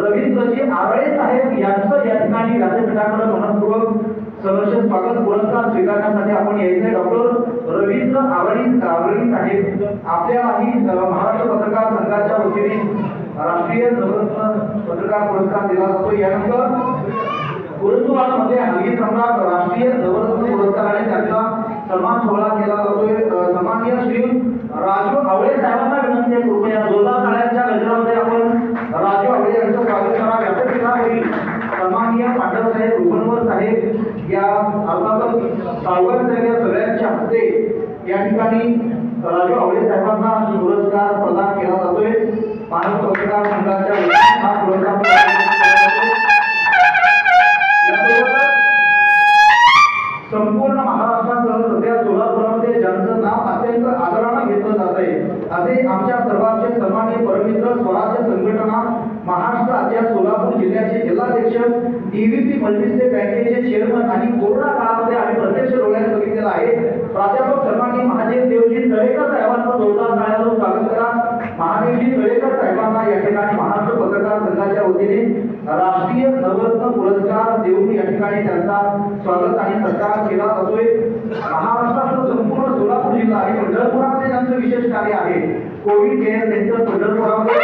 रवींद्रजी आरळे साहेब यांचं या ठिकाणी व्यासपीठाकडे मनपूर्वक सहर्ष स्वागत. पुरस्कार स्वीकारण्यासाठी आपण यायचे. डॉक्टर रवींद्र आरळे साहेब आपल्यालाही महाराष्ट्र पत्रकार संघाच्या वतीने राष्ट्रीय नवरत्न पत्रकार पुरस्कार दिला जातो. यानंतर उर्दुवाडमध्ये हल्ली सम्राट राष्ट्रीय नवरत्न पुरस्काराने त्यांचा सन्मान सोहळा केला जातोय. सन्माननीय श्री राजू आवळे साहेबांना विनंती आहे, कृपया जोरदार टाळ्यांच्या गजरामध्ये आपण राजू आवळे यांचं स्वागत करा. व्यासपीठावरील सन्माननीय पांडव साहेब, रुपनवर साहेब या अर्थातच सावकार साहेब या सगळ्यांच्या हस्ते या ठिकाणी राजू आवळे साहेबांना पुरस्कार प्रदान केला जातोय. मानव पत्रकार संघाच्या हा पुरस्कार संपूर्ण महाराष्ट्रासह सध्या सोलापुरामध्ये ज्यांचं नाव अत्यंत आदराने घेतलं जात आहे असे आमच्या सर्वांचे सन्माननीय परमित्र स्वराज्य संघटना महाराष्ट्र राज्यात सोलापूर जिल्ह्याचे जिल्हाध्यक्ष डीव्हीपी मल्टीस्टेट बँकेचे चेअरमन आणि कोरोना काळामध्ये आम्ही प्रत्यक्ष डोळ्याने बघितलेला आहे प्राध्यापक सन्माननीय महादेव देवजी तळेकर साहेबांचं जोरदार टाळ्यांनी स्वागत करा. महादेवजी तळेकर साहेबांना या ठिकाणी महाराष्ट्र पत्रकार संघाच्या वतीने राष्ट्रीय नवरत्न पुरस्कार देऊन या ठिकाणी त्यांचा स्वागत आणि सत्कार केला जातोय. महाराष्ट्राचा संपूर्ण सोलापूर जिल्हा आणि पंढरपुरामध्ये त्यांचं विशेष कार्य आहे. कोविड केअर सेंटर पंढरपुरामध्ये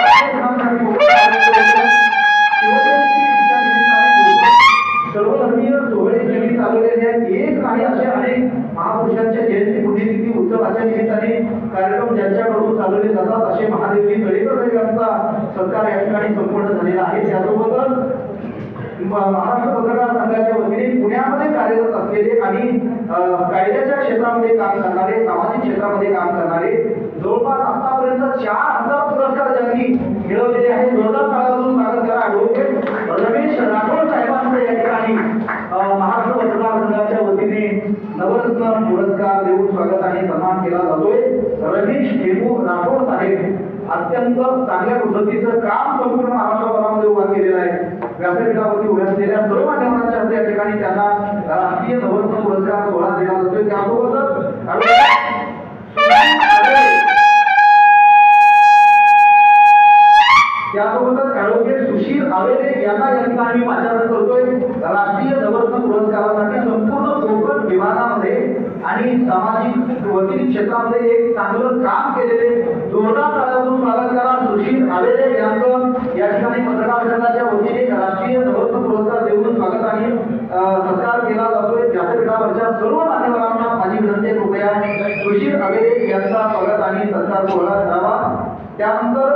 सर्वधर्मीय सोहळे केली चालवलेले आहेत. एक नाही असे अनेक महापुरुषांच्या जयंती पुण्यतिथी उत्सवाच्या निमित्ताने कार्यक्रम ज्यांच्याकडून चालवले जातात असे महादेवजी तळेकर साहेब यांचा सत्कार या ठिकाणी संपन्न झालेला आहे. त्यासोबतच महाराष्ट्र पत्रकार संघाच्या वतीने पुण्यामध्ये कार्यरत असलेले आणि कायद्याच्या क्षेत्रामध्ये काम करणारे, सामाजिक क्षेत्रामध्ये काम करणारे जवळपास आतापर्यंत 4000 पुरस्कार ज्यांनी मिळवलेले आहेत. जोरदार टाळ्यांनी स्वागत करा. ॲडव्होकेट रमेश राठोड साहेबांचं या ठिकाणी महाराष्ट्र पत्रकार संघाच्या वतीने नवरत्न पुरस्कार देऊन स्वागत आणि सन्मान केला जातोय. रमेश हेमू राठोड साहेब अत्यंत चांगल्या पद्धतीचं काम संपूर्ण महाराष्ट्रामध्ये उभा केलेलं आहे. व्यासपीठावरती उभ्या असलेल्या सर्व मान्यवरांच्या हस्ते या ठिकाणी त्यांना राष्ट्रीय नवरत्न पुरस्कार सोहळा दिला जातोय. त्यासोबतच ॲडव्होकेट सुशील आवेले यांना या ठिकाणी मी पाचारण करतोय. राष्ट्रीय नवरत्न पुरस्कारासाठी संपूर्ण कोकण विभागामध्ये आणि सामाजिक वैद्यकीय क्षेत्रामध्ये एक चांगलं काम केलेले जोरदार टाळ्यांनी स्वागत करा. सुशील आवेले यांचं या ठिकाणी पत्रकार संघाच्या वतीने राष्ट्रीय नवरत्न पुरस्कार देऊन स्वागत आणि सत्कार केला जातोय. व्यासपीठावरच्या सर्व मान्यवरांना माझी विनंती आहे, कृपया सुशील अवेरे यांचा स्वागत आणि सत्कार सोहळा करावा. त्यानंतर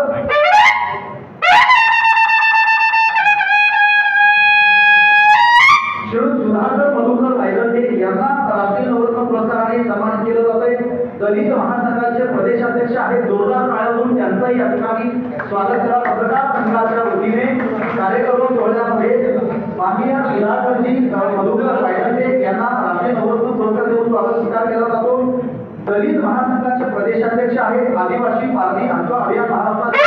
सुधाकर मधुकर रायगडे यांना राष्ट्रीय नवरत्न पुरस्काराने सन्मानित केलं जातंय. दलित महासंघाचे प्रदेशाध्यक्ष आहेत, जोरदार टाळ्यातून त्यांचंही या ठिकाणी स्वागत करा. पत्रकार संघाच्या वतीने कार्यक्रम सोहळ्यामध्ये माननीय सुधाकरजी मधुकर रायगडे यांना राष्ट्रीय नवरत्न पुरस्कार देऊन स्वागत स्वीकार केला जातो. दलित महासंघाचे प्रदेशाध्यक्ष आहेत, आदिवासी पारधी हक्क अभियान महाराष्ट्राचे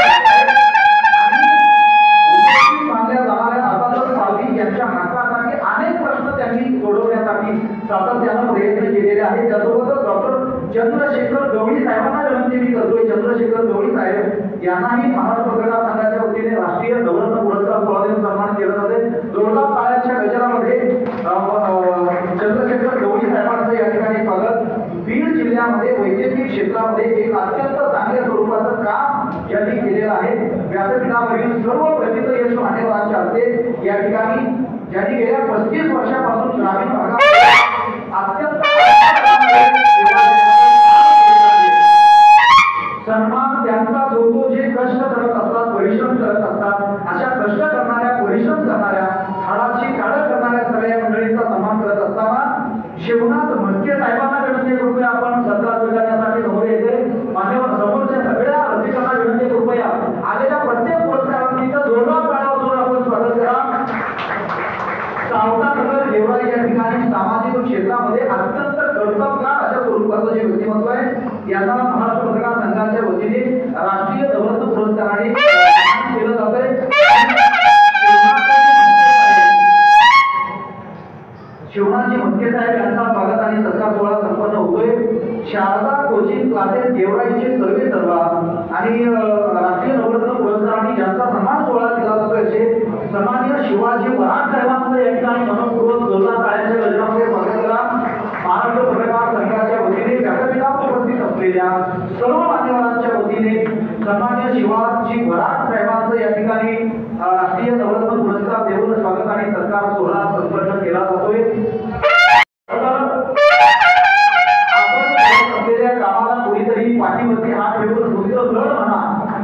मानल्या जाणाऱ्या अर्थातच पारधी यांच्या हक्कासाठी अनेक प्रश्न त्यांनी सोडवण्यासाठी सातत्यानं प्रयत्न केलेले आहेत. त्यासोबतच डॉक्टर चंद्रशेखर गवळी साहेबांना विनंती मी करतोय, चंद्रशेखर गवळी साहेब यांनाही महाराष्ट्र पत्रकार संघाच्या वतीने राष्ट्रीय नवरत्न पुरस्कार सोहळा देऊन सन्मान केला जाते. जोरदार टाळ्यांच्या गजरामध्ये चंद्रशेखर गवळी साहेबांचं या ठिकाणी स्वागत. बीड जिल्ह्यामध्ये वैद्यकीय क्षेत्रामध्ये एक अत्यंत चांगल्या स्वरूपाचं काम यांनी केलेलं आहे. व्यासपीठावरील सर्व प्रथित यश मान्यवरांच्या हस्ते या ठिकाणी ज्यांनी गेल्या 35 वर्षापासून ग्रामीण भागात अत्यंत सन्मान त्यांचा होतो, जे कष्ट करत असतात, परिश्रम करत असतात. अशा कष्ट करणाऱ्या, परिश्रम करणाऱ्या, हाडाची काढ करणाऱ्या सगळ्या मंडळींचा सन्मान करत असताना शिवनाथ म्हस्के साहेबांना विनंती कृपया आपण सत्कार स्वीकारण्यासाठी समोर येते. मान्यवर समोरच्या सगळ्या रसिकांना विनंती कृपया आलेल्या प्रत्येक पुरस्कारांचं जोरदार टाळ्या वाजवून आपण स्वागत करा. सावतानगर देवळा या ठिकाणी सामाजिक क्षेत्रामध्ये अत्यंत कर्तबगार अशा स्वरूपाचं जे व्यक्तिमत्व आहे, यांना महाराष्ट्र पत्रकार संघाच्या वतीने राष्ट्रीय नवरत्न पुरस्काराने केलं जातंय. शिवनाथजी म्हस्के साहेब यांचा स्वागत आणि सत्कार सोहळा संपन्न होतोय. शारदा कोचिंग क्लासेस देवराईचे सर्वे सर्वा आणि राष्ट्रीय नवरत्न पुरस्काराने ज्यांचा सन्मान सोहळा केला जातोय असे सन्माननीय शिवाजी वराड साहेबांचं या ठिकाणी मनपूर्वक जोरदार टाळ्यांच्या गजरामध्ये स्वागत करा. महाराष्ट्र पत्रकार संघाच्या वतीने व्यासपीठावर उपस्थित असलेल्या सर्व मान्यवरांच्या वतीने सन्माननीय शिवाजी वराड साहेबांचं या ठिकाणी राष्ट्रीय नवरत्न पुरस्कार देऊन स्वागत आणि सत्कार सोहळा संपन्न केला जातोय. आपण असलेल्या कामाला कोणीतरी पाठीवरती हात ठेवून नुसतं लढ म्हणा,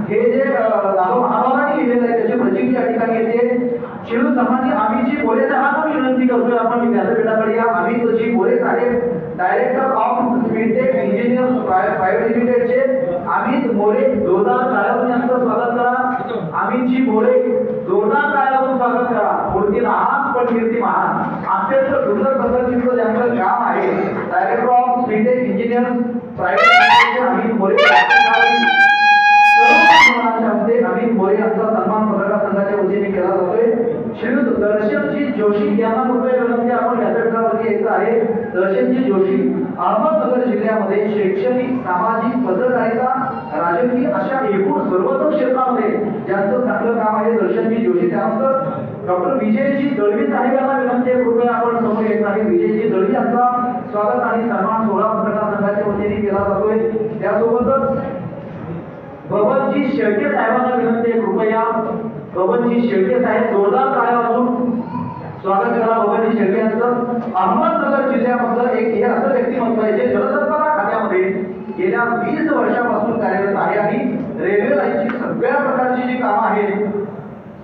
हे जे महाराजांनी लिहिलेलं आहे त्याची प्रचिती या ठिकाणी येते. शिरू समाजी अमितजी बोरे साहेबांना विनंती करतोय आपण व्यासपीठाकडे या. अमितजी बोरे साहेब डायरेक्टर ऑफ स्पीडटेक इंजिनियर्स प्रायव्हेट लिमिटेडचे अमित मोरे, जोरदार टाळ्यातून यांचं स्वागत करा. अमितजी मोरे, जोरदार टाळ्यातून स्वागत करा. मूर्ती लहान पण कीर्ती महान, अत्यंत सुंदर पद्धतीचं ज्यांचं काम आहे. डायरेक्टर ऑफ स्पीडटेक इंजिनियर्स प्रायव्हेट लिमिटेडचे अमित मोरे अमित मोरे यांचा सन्मान पत्रकार संघाच्या वतीने केला जातोय. श्रीयुत दर्शनजी जोशी यांना कृपया विनंती आपण व्यासपीठावरती यायचं आहे. दर्शनजी जोशी अहमदनगर जिल्ह्यामध्ये शैक्षणिक, सामाजिक, पत्रकारिता, राजकीय अशा एकूण सर्वच क्षेत्रामध्ये ज्यांचं चांगलं काम आहे दर्शनजी जोशी. त्यानंतर डॉक्टर विजयजी दळवी साहेब यांना विनंती आहे कृपया आपण समोर येत आहे. विजयजी दळवी यांचा स्वागत आणि सन्मान सोहळा पत्रकार संघाच्या वतीने केला जातोय. त्यासोबतच बबनजी शेळके साहेबांना विनंती आहे कृपया बबनजी शेळके साहेब, जोरदार टाळ्या वाजवून स्वागत करा बबनजी शेळके यांचं. अहमदनगर जिल्ह्यामधलं एक हे असं व्यक्तिमत्व आहे जे जलसंपदा खात्यामध्ये गेल्या 20 वर्षापासून कार्यरत आहे आणि रेल्वे लाईनची सगळ्या प्रकारची जी कामं आहेत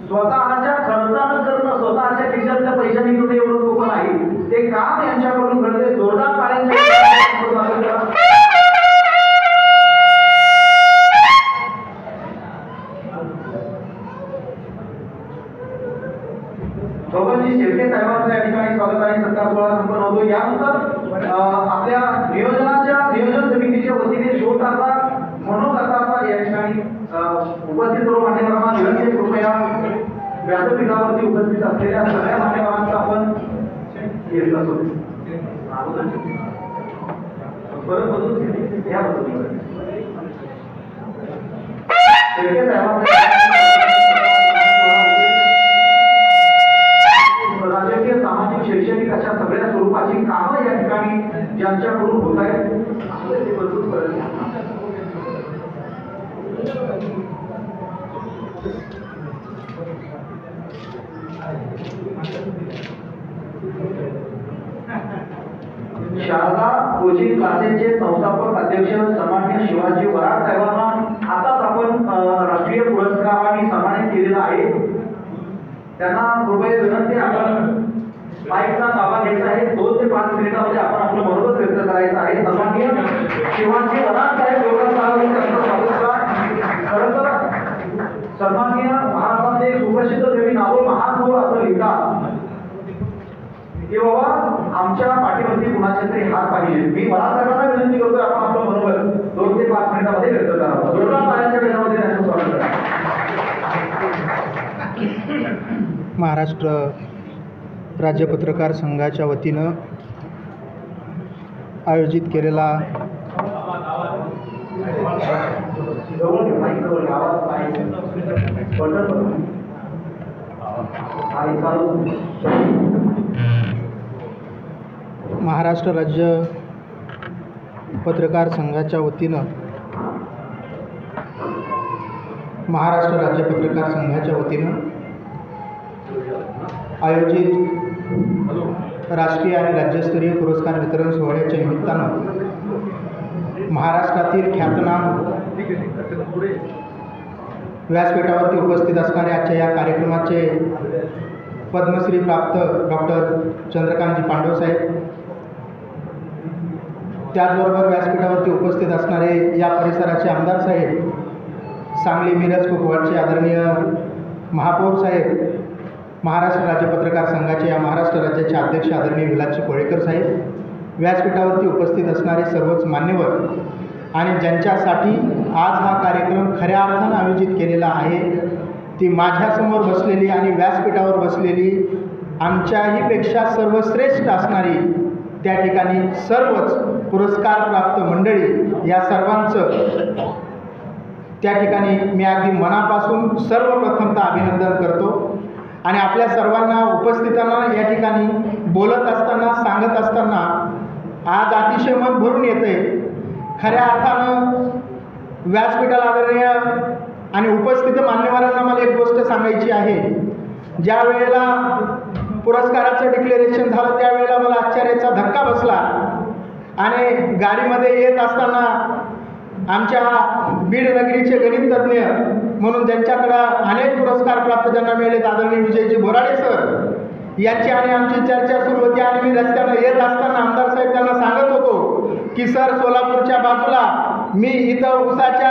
स्वतःच्या खर्चानं करणं, स्वतःच्या खिशातल्या पैशाने करणं एवढं सोपं नाही. ते काम यांच्याकडून घडते. जोरदार टाळ्यांच्या स्वागत करा. बबनजी शेळके साहेबांचं या ठिकाणी स्वागत आणि सत्कार सोहळा संपन्न होतो. यानंतर आपल्या नियोजन समितीच्या वतीने छोटासा मनोगताचा या ठिकाणी उपस्थित सर्व मान्यवरांना विनंती कृपया व्यासपीठावरती उपस्थित असलेल्या सगळ्या मान्यवरांचा आपण घेतला असतो. परत बदलून या बदलून शेळके साहेबांचा राजकीय, सामाजिक, शैक्षणिक अशा सगळ्या स्वरूपाची कामं या ठिकाणी ज्यांच्याकडून होत आहेत. क्लासेसचे संस्थापक अध्यक्ष सन्माननीय शिवाजी वराड साहेबांना आताच आपण राष्ट्रीय पुरस्काराने सन्मानित केलेला आहे. त्यांना कृपया विनंती, आपण माईकचा ताबा घ्यायचा आहे. 2 ते 5 मिनिटांमध्ये आपण आपलं मनोगत व्यक्त करायचं आहे. सन्माननीय शिवाजी वराड साहेब त्यांचं स्वागत करा. खरं तर सन्माननीय महाराष्ट्रातले सुप्रसिद्ध देवी नावो महानभाऊ असं लिहितात की बाबा आमच्या पाठीवरती कुणाचे तरी हात पाहिजे. मी वराड साहेबांना विनंती करतोय, आपण आपलं मनोगत 2 ते 5 मिनिटांमध्ये व्यक्त करावं. जोरदार टाळ्यांच्या गजरामध्ये त्यांचं स्वागत करा. महाराष्ट्र राज्य पत्रकार संघाच्या वतीनं आयोजित केलेला महाराष्ट्र राज्य पत्रकार संघाच्या वतीनं आयोजित राष्ट्रीय आणि राज्यस्तरीय पुरस्कार वितरण सोहळ्याच्या निमित्तानं महाराष्ट्रातील ख्यातनाम व्यासपीठावरती उपस्थित असणारे आजच्या या कार्यक्रमाचे पद्मश्री प्राप्त डॉक्टर चंद्रकांतजी पांडव साहेब, त्याचबरोबर व्यासपीठावरती उपस्थित असणारे या परिसराचे आमदार साहेब, सांगली मिरज कुपवाडचे आदरणीय महापौर साहेब, महाराष्ट्र राज्य पत्रकार संघाचे या महाराष्ट्र राज्याचे अध्यक्ष आदरणीय विलासजी कोळेकर साहेब, व्यासपीठावरती उपस्थित असणारे सर्वच मान्यवर आणि ज्यांच्यासाठी आज हा कार्यक्रम खऱ्या अर्थानं आयोजित केलेला आहे, ती माझ्यासमोर बसलेली आणि व्यासपीठावर बसलेली आमच्याहीपेक्षा सर्वश्रेष्ठ असणारी त्या ठिकाणी सर्वच पुरस्कार प्राप्त मंडळी, या सर्वांचं त्या ठिकाणी मी अगदी मनापासून सर्वप्रथमतः अभिनंदन करतो. आणि आपल्या सर्वांना उपस्थितांना या ठिकाणी बोलत असताना, सांगत असताना आज अतिशय मन भरून येते. खऱ्या अर्थानं व्यासपीठाला आदरणीय आणि उपस्थित मान्यवरांना मला एक गोष्ट सांगायची आहे. ज्या वेळेला पुरस्काराचं डिक्लेरेशन झालं त्यावेळेला मला आश्चर्याचा धक्का बसला आणि गाडीमध्ये येत असताना आमच्या बीड नगरीचे गणित तज्ज्ञ म्हणून ज्यांच्याकडं अनेक पुरस्कार प्राप्त ज्यांना मिळालेत आदरणीय विजयजी बोराडे सर यांची आणि आमची चर्चा सुरू होती. आणि मी रस्त्यानं येत असताना आमदार साहेब त्यांना सांगत होतो की सर, सोलापूरच्या बाजूला मी इथं ऊसाच्या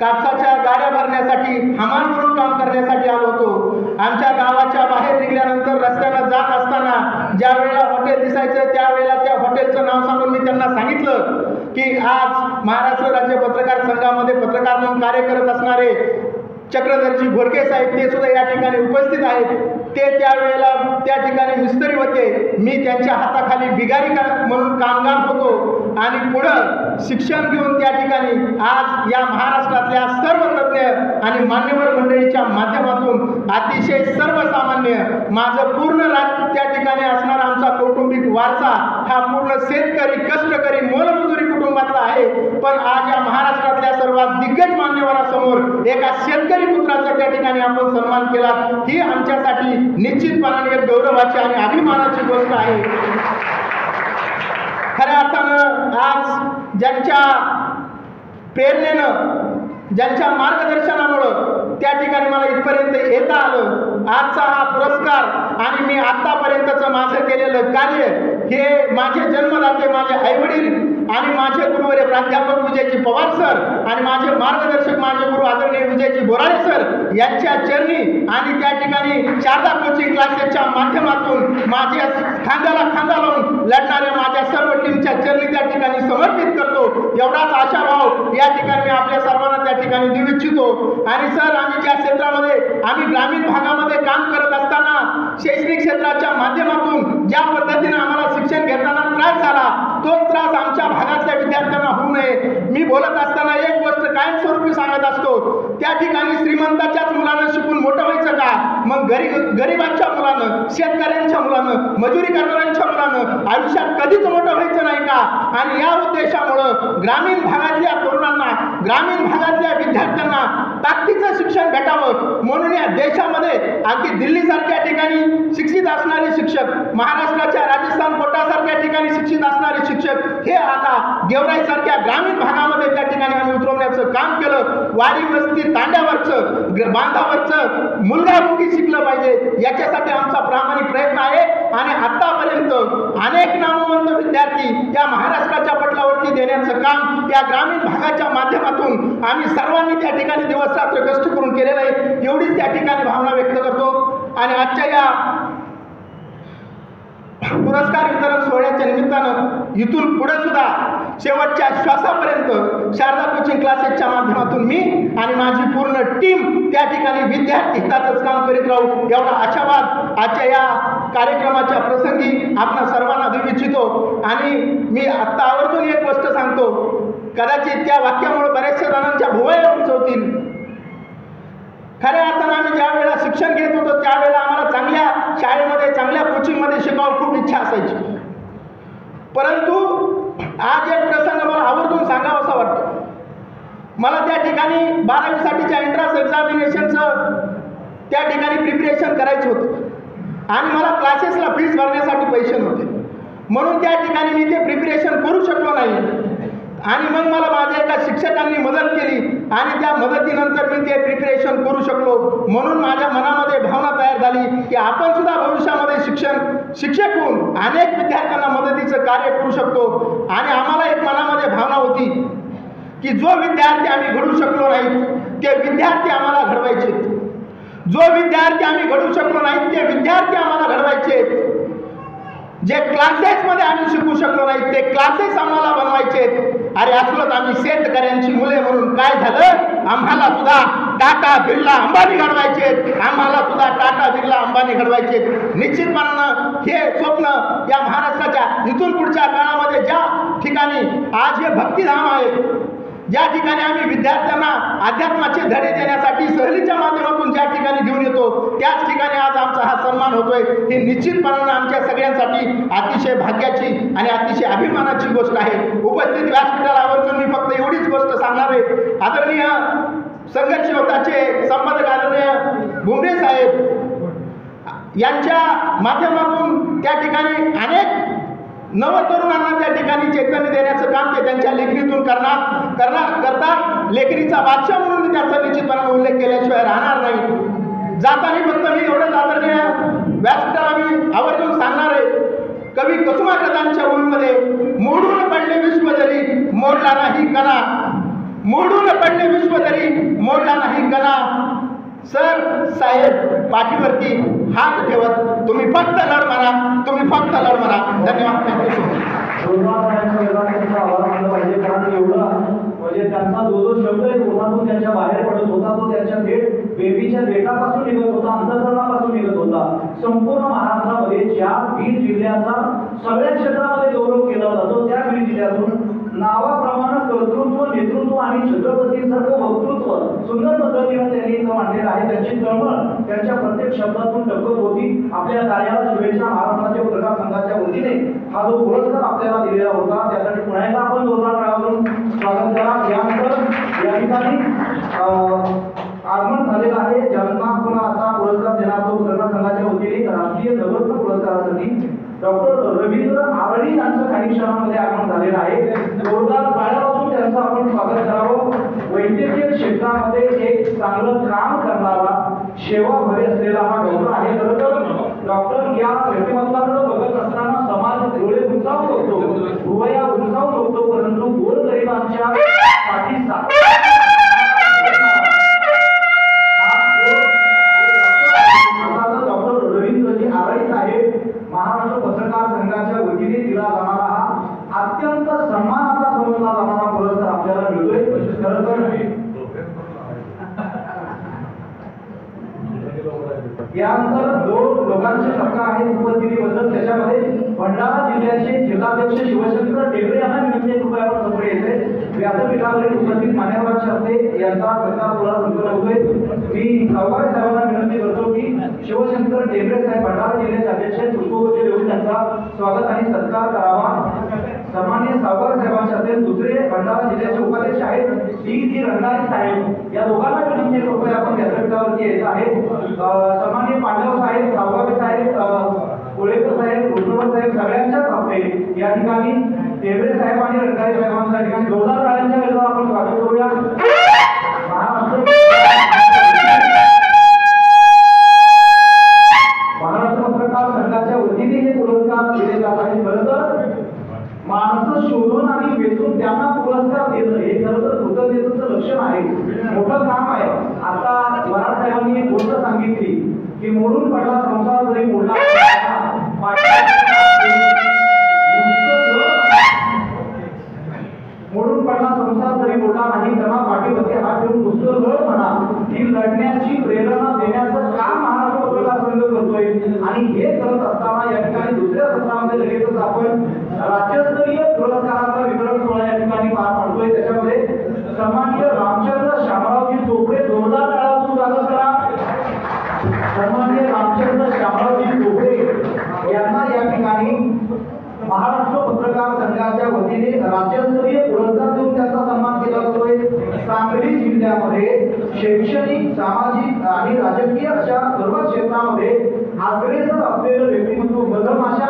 कापसाच्या गाड्या भरण्यासाठी, हमाल म्हणून काम करण्यासाठी आलो होतो. आमच्या गावाच्या बाहेर निघाल्यानंतर रस्त्यानं जात असताना ज्या वेळेला हॉटेल दिसायचं त्यावेळेला त्या हॉटेलचं नाव सांगून मी त्यांना सांगितलं की आज महाराष्ट्र राज्य पत्रकार संघामध्ये पत्रकार म्हणून कार्य करत असणारे चक्रधरजी घोडके साहेब ते सुद्धा या ठिकाणी उपस्थित आहेत. ते त्यावेळेला त्या ठिकाणी मिस्त्री होते. मी त्यांच्या हाताखाली भिगारी म्हणून कामगार होतो आणि पुढं शिक्षण घेऊन त्या ठिकाणी आज या महाराष्ट्रातल्या सर्व तज्ज्ञ आणि मान्यवर मंडळीच्या माध्यमातून अतिशय सर्वसामान्य माझं पूर्ण राज्य त्या ठिकाणी असणारा आमचा कौटुंबिक वारसा हा पूर्ण शेतकरी, कष्टकरी, मोलमजुरी कुटुंबातला आहे. पण आज या महाराष्ट्रातल्या सर्वात दिग्गज मान्यवरासमोर एका शेतकरी पुत्राचा त्या ठिकाणी आपण सन्मान केला, ही आमच्यासाठी निश्चितपणाने एक गौरवाची आणि अभिमानाची गोष्ट आहे. खऱ्या अर्थानं आज ज्यांच्या प्रेरणेनं, ज्यांच्या मार्गदर्शनामुळं त्या ठिकाणी मला इथपर्यंत येता आलं. आजचा हा पुरस्कार आणि मी आत्तापर्यंतचं माझं केलेलं कार्य हे माझे जन्मदाते, माझे आईवडील आणि माझे गुरुवर्य प्राध्यापक विजयजी पवार सर आणि माझे मार्गदर्शक, माझे गुरु आदरणीय विजयजी बोराडे सर यांच्या चरणी आणि त्या ठिकाणी शारदा कोचिंग क्लासेसच्या माध्यमातून माझ्या खांद्याला खांदा लावून लढणाऱ्या माझ्या सर्व टीमच्या चरणी त्या ठिकाणी समर्पित करतो. एवढाच आशाभाव या ठिकाणी मी आपल्या सर्वांना त्या ठिकाणी देऊ इच्छितो. आणि सर, आम्ही ज्या क्षेत्रामध्ये आम्ही ग्रामीण भागामध्ये काम करत असताना शैक्षणिक क्षेत्राच्या माध्यमातून ज्या पद्धतीने आम्हाला शिक्षण घेताना त्रास झाला, तोच त्रास आमच्या भागातल्या विद्यार्थ्यांना होऊ नये. मी बोलत असताना एक गोष्ट कायमस्वरूपी सांगत असतो, त्या ठिकाणी श्रीमंताच्याच मुलांना शिकून मोठं व्हायचं का, मग गरिबांच्या मुलानं, शेतकऱ्यांच्या मुलानं, मजुरी करणाऱ्यांच्या मुलानं आयुष्यात कधीच मोठं व्हायचं नाही का? आणि या उद्देशामुळं ग्रामीण भागातल्या तरुणांना, ग्रामीण भागातल्या विद्यार्थ्यांना ताकदीचं शिक्षण भेटावं म्हणून या देशामध्ये अगदी दिल्लीसारख्या ठिकाणी शिक्षित असणारे शिक्षक, महाराष्ट्राच्या राजस्थान कोटासारख्या ठिकाणी शिक्षित असणारे शिक्षक हे आता गेवराईसारख्या ग्रामीण भागामध्ये त्या ठिकाणी आम्ही उतरवण्याचं काम केलं. वाडी वस्ती तांड्यावरचं, बांधावरचं मुलगा मुलगी शिकलं पाहिजे याच्यासाठी आमचा प्रामाणिक प्रयत्न आहे. आणि आतापर्यंत अनेक नामवंत विद्यार्थी या महाराष्ट्राच्या पटलावरती देण्याचं काम या ग्रामीण भागाच्या माध्यमातून आम्ही सर्वांनी त्या ठिकाणी दिवस रात्र कष्ट करून केलेलं आहे. एवढीच त्या ठिकाणी भावना व्यक्त करतो. आणि आजच्या या पुरस्कार वितरण सोहळ्याच्या निमित्तानं इथून पुढे सुद्धा शेवटच्या श्वासापर्यंत शारदा कोचिंग क्लासेसच्या माध्यमातून मी आणि माझी पूर्ण टीम त्या ठिकाणी विद्यार्थी हिताचंच काम करीत राहू एवढा आशावाद आजच्या या कार्यक्रमाच्या प्रसंगी आपणा सर्वांना देऊ इच्छितो. आणि मी आत्ता आवर्जून एक गोष्ट सांगतो, कदाचित त्या वाक्यामुळे बऱ्याचशा जणांच्या भुवया उंचवतील. खऱ्या अर्थानं आम्ही ज्या वेळेला शिक्षण घेत होतो त्यावेळेला आम्हाला चांगल्या शाळेमध्ये, चांगल्या कोचिंगमध्ये शिकावं खूप इच्छा असायची. परंतु आज एक प्रसंग मला आवर्जून सांगावासा वाटतो. मला त्या ठिकाणी 12वीसाठीच्या एंट्रन्स एक्झामिनेशनचं त्या ठिकाणी प्रिपरेशन करायचं होतं आणि मला क्लासेसला फीस भरण्यासाठी पैसे नव्हते, म्हणून त्या ठिकाणी मी ते प्रिपरेशन करू शकलो नाही. आणि मग मला माझ्या एका शिक्षकांनी मदत केली आणि त्या मदतीनंतर मी ते प्रिपरेशन करू शकलो. म्हणून माझ्या मनामध्ये भावना तयार झाली की आपण सुद्धा भविष्यामध्ये शिक्षक होऊन अनेक विद्यार्थ्यांना मदतीचं कार्य करू शकतो. आणि आम्हाला एक मनामध्ये भावना होती की जो विद्यार्थी आम्ही घडू शकलो नाही ते विद्यार्थी आम्हाला घडवायचे, जो विद्यार्थी आम्ही घडू शकलो नाही ते विद्यार्थी आम्हाला घडवायचे, जे क्लासेसमध्ये आम्ही शिकू शकलो नाही ते क्लासेस आम्हाला बनवायचे. अरे असलोच आम्ही शेतकऱ्यांची मुले म्हणून काय झालं, आम्हाला सुद्धा टाटा बिर्ला अंबानी घडवायचे, आम्हाला सुद्धा टाटा बिर्ला अंबानी घडवायचे. निश्चितपणानं हे स्वप्न या महाराष्ट्राच्या इथून पुढच्या काळामध्ये ज्या ठिकाणी आज हे भक्तिधाम आहे, ज्या ठिकाणी आम्ही विद्यार्थ्यांना अध्यात्माचे धडे देण्यासाठी सहलीच्या माध्यमातून ज्या ठिकाणी घेऊन येतो त्याच ठिकाणी आज आमचा हा सन्मान होतोय, ही निश्चितपणानं आमच्या सगळ्यांसाठी अतिशय भाग्याची आणि अतिशय अभिमानाची गोष्ट आहे. उपस्थित व्यासपीठाला आवर्जून मी फक्त एवढीच गोष्ट सांगणार आहे. आदरणीय संघर्ष योद्धाचे संपादक आदरणीय भुमरे साहेब यांच्या माध्यमातून त्या ठिकाणी अनेक नवतरुणांना त्या ठिकाणी चैतन्य देण्याचं काम ते त्यांच्या लेखणीतून करतात. लेखणीचा बादशाह म्हणून मी त्यांचा निश्चितपणाने उल्लेख केल्याशिवाय राहणार नाही. जाताना फक्त मी एवढंच आदरणीय व्यासपीठाला मी आवर्जून सांगणार आहे, कवी कुसुमाग्रजांच्या ओळीमध्ये मोडून पडले विश्व जरी मोडला नाही कणा, मोडून पडले विश्व जरी मोडला नाही कणा. सर साहेब पाठीवरती हात ठेवत तुम्ही फक्त लढ म्हणा, तुम्ही फक्त लढ म्हणा. धन्यवाद. पाहिजे कारण एवढा म्हणजे त्यांचा जो शब्द आहे तोंडातून त्यांच्या बाहेर पडत होता तो त्यांच्या थेट बेबीच्या बेटापासून निघत होता, अंतःकरणापासून निघत होता. संपूर्ण महाराष्ट्रामध्ये ज्या बीड जिल्ह्याचा सगळ्या क्षेत्रामध्ये गौरव केला जातो त्या बीड जिल्ह्यातून नावाप्रमाणे कर्तृत्व, नेतृत्व आणि छत्रपतींसारखं वक्तृत्व सुंदर पद्धतीने त्यांनी इथं मांडलेलं आहे. त्यांची तळमळ त्यांच्या प्रत्येक शब्दातून टपकत होती. आपल्या कार्याला शुभेच्छा. महाराष्ट्राच्या पत्रकार संघाच्या वतीने हा जो पुरस्कार आपल्याला दिलेला होता त्यासाठी पुन्हा एकदा आपण जोरदार टाळ्यावरून स्वागत करा. यानंतर या ठिकाणी आगमन झालेलं आहे ज्यांना आपण आता पुरस्कार देणार आहोत पत्रकार संघाच्या वतीने राष्ट्रीय नवरत्न पुरस्कारासाठी डॉक्टर रवींद्र आरडी यांचं काही क्षणामध्ये आगमन झालेलं आहे. जोरदार टाळ्यापासून त्यांचं आपण स्वागत करावं. वैद्यकीय क्षेत्रामध्ये एक चांगलं काम करणारा, सेवाभावी असलेला हा डॉक्टर आहे. खरं तर डॉक्टर या व्यक्तिमत्वाकडे बघत असताना समाज डोळे उंचावून बघतो, भुवया उंचावून बघतो, परंतु गोरगरिबांच्या पाठीचा डॉक्टर रवींद्रजी आरडी साहेब महाराष्ट्र पत्रकार संघाच्या वतीने दिला जाणारा हा अत्यंत सन्मानाचा समजला जाणारा पुरस्कार आपल्याला मिळतोय. खरं तर यानंतर दोन लोकांची सत्कार आहे उपस्थितीबद्दल. त्याच्यामध्ये भंडारा जिल्ह्याचे जिल्हाध्यक्ष शिवशंकर टेगरे यांना विनंती कृपया समोर यायचे. व्यासपीठावरील उपस्थित मान्यवरांच्या हस्ते यांचा सत्कार सोहळा संपन्न होतोय. मी सावकार साहेबांना विनंती करतो की शिवशंकर टेंबरे साहेब भंडारा जिल्ह्याचे अध्यक्ष पुष्पगुच्छ देऊन त्यांचा स्वागत आणि सत्कार करावा. सन्माननीय सावकार साहेबांचे असेल दुसरे भंडारा जिल्ह्याचे उपाध्यक्ष आहेत डी रंगारी साहेब, या दोघांना विनंती करतो आपण व्यासपीठावरती यायचं आहे. सन्माननीय पांडव साहेब, सावकार साहेब, कोळेकर साहेब, रुद्रवर साहेब सगळ्यांच्याच हस्ते या ठिकाणी टेंबरे साहेब आणि रंगारी साहेबांच्या ठिकाणी जोरदार टाळ्यांच्या वेळेला आपण स्वागत करूया. महाराष्ट्र पत्रकार संघाच्या वतीने हे पुरस्कार दिले जात आहे. खरं तर माणसं शोधून आणि वेचून त्यांना पुरस्कार देणं हे खरं तर कृतज्ञतेचं लक्षण आहे, मोठं काम आहे. आता वराड साहेबांनी एक गोष्ट सांगितली की मोडून पडला संसार जरी मोडला मोडून पडला संसार जरी मोडला नाही त्यांना पाठीवरती हात ठेवून पुस्तक लढ म्हणा ही लढण्याची प्रेरणा देण्याचं काम महाराष्ट्र पत्रकार संघ करतोय. आणि हे करत असताना या ठिकाणी दुसऱ्या सत्रामध्ये लगेचच आपण राज्यस्तरीय पुरस्काराचा वितरण सोहळा या ठिकाणी पार पाडतोय. त्याच्यामध्ये सन्माननीय रामचंद्र शामरावजी चोपडे, जोरदार टाळ्यांचं स्वागत करा. सन्माननीय रामचंद्र शामरावजी चोपडे यांना या ठिकाणी महाराष्ट्र पत्रकार संघाच्या वतीने राज्यस्तरीय पुरस्कार देऊन त्यांचा सन्मान केला जातोय. सांगली जिल्ह्यामध्ये शैक्षणिक, सामाजिक आणि राजकीय अशा सर्व क्षेत्रामध्ये अग्रेसर असलेलं व्यक्तिमत्व मधमाशा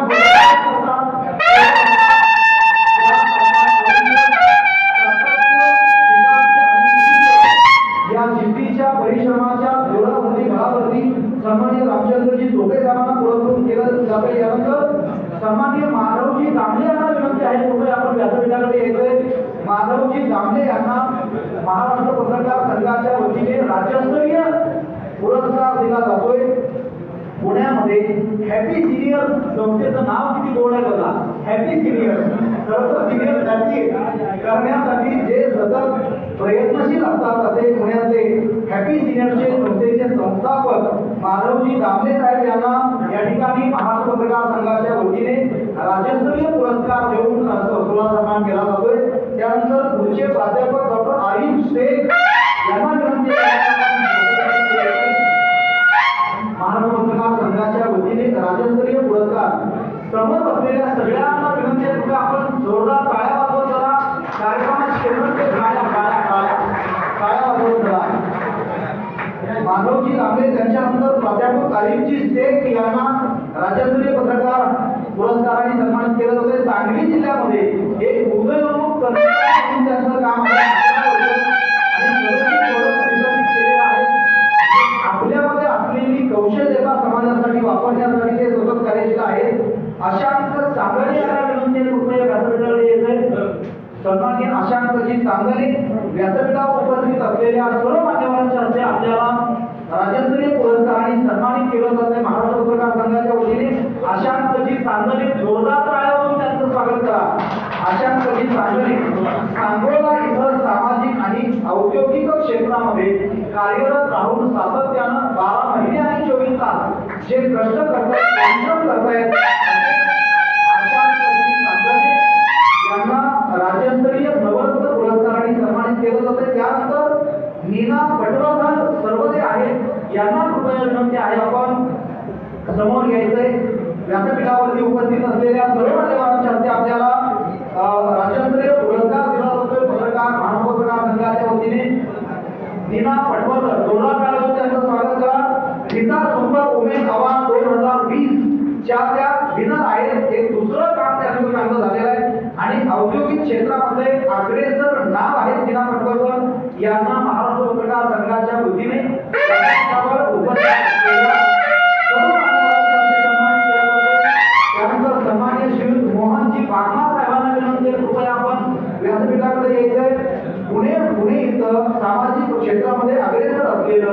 या जिद्दीच्या परिश्रमाच्या जोरावरती बळावरती सन्माननीय रामचंद्रजी चोपडे साहेबांना पुरस्कृत केलं जातं. यानंतर सन्माननीय माधवजी दामले यांना विनंती आहे, कृपया आपण व्यासपीठाकडे यायचंय. माधवजी दामले यांना महाराष्ट्र पत्रकार संघाच्या वतीने राज्यस्तरीय पुरस्कार दिला जातोय. पुण्यामध्ये हॅपी सिनियर संस्थेचं नाव किती गोड आहे बघा, हॅपी सिनियर. खरं तर सिनियर करण्यासाठी जे सतत प्रयत्नशील असतात असे पुण्याचे हॅपी सिनियरचे संस्थेचे संस्थापक माधवजी दामले साहेब यांना या ठिकाणी महाराष्ट्र पत्रकार संघाच्या वतीने राज्यस्तरीय पुरस्कार देऊन सोहळा सन्मान केला जातोय. त्यानंतर पुढचे प्राध्यापक डॉक्टर आरिफ शेख यांना विनंती महाराष्ट्र पत्रकार संघाच्या वतीने राज्यस्तरीय पुरस्कार समोर असलेल्या सगळ्यांना विनंती आहे की आपण जोरदार टाळ्या वाजवत चला. कार्यक्रमात शेवटचे टाळ्या वाजवत चला. माधवजी दामले त्यांच्यानंतर प्राध्यापक आरिफजी शेख यांना राज्यस्तरीय पत्रकार पुरस्काराने सन्मानित केलं जातं. सांगली जिल्ह्यामध्ये एक उदयोन्मुख म्हणून त्यांचं काम आपल्यामध्ये असलेली कौशल्यता समाजासाठी वापरण्यासाठी ते सतत कार्यशील आहेत. अशांक सांगली यांना विनंती कृपया व्यासपीठाकडे येतंय. सन्माननीय अशांकजी सांगली व्यासपीठावर उपस्थित असलेल्या सर्व मान्यवरांच्या हस्ते आपल्याला राज्यस्तरीय पुरस्काराने सन्मानित केलं जात आहे. महाराष्ट्र पत्रकार संघाच्या वतीने अशांकजी सांगली जोरदार टाळ्यावरून त्यांचं स्वागत करा. अशांकजी सांगली सांगोला इथं सामाजिक आणि औद्योगिक क्षेत्रामध्ये कार्यरत राहून सातत्यानं 12 महिने आणि 24 तास जे कष्ट करतायत, परिश्रम करतायत अशांकजी सांगली यांना राज्यस्तरीय नवरत्न पुरस्काराने सन्मानित केलं जातं. त्यानंतर नीना पटवर्धन सर्वदे आहेत यांना कृपया विनंती आहे आपण समोर यायचंय. व्यासपीठावरती उपस्थित असलेल्या सर्व मान्यवरांच्या हस्ते आपल्याला राज्यस्तरीय पुरस्कार दिला जातोय. पत्रकार महाराष्ट्र पत्रकार संघाच्या वतीने नीना पटवर्धन जोरदार टाळ्यांनी त्यांचं स्वागत करा. गीता सुपर उमेद अवॉर्ड 2020 च्या त्या विनर आहेत. एक दुसरं काम त्या ठिकाणी चांगलं झालेलं आहे आणि औद्योगिक क्षेत्रामध्ये अग्रेसर नाव आहे नीना पटवर्धन यांना महाराष्ट्र पत्रकार संघाच्या वतीने त्यानंतर सन्माननीय श्री मोहनजी बागमा साहेबांना विनंती कृपया आपण व्यासपीठाकडे यायचंय. पुणे इथं सामाजिक क्षेत्रामध्ये अग्रेसर असलेलं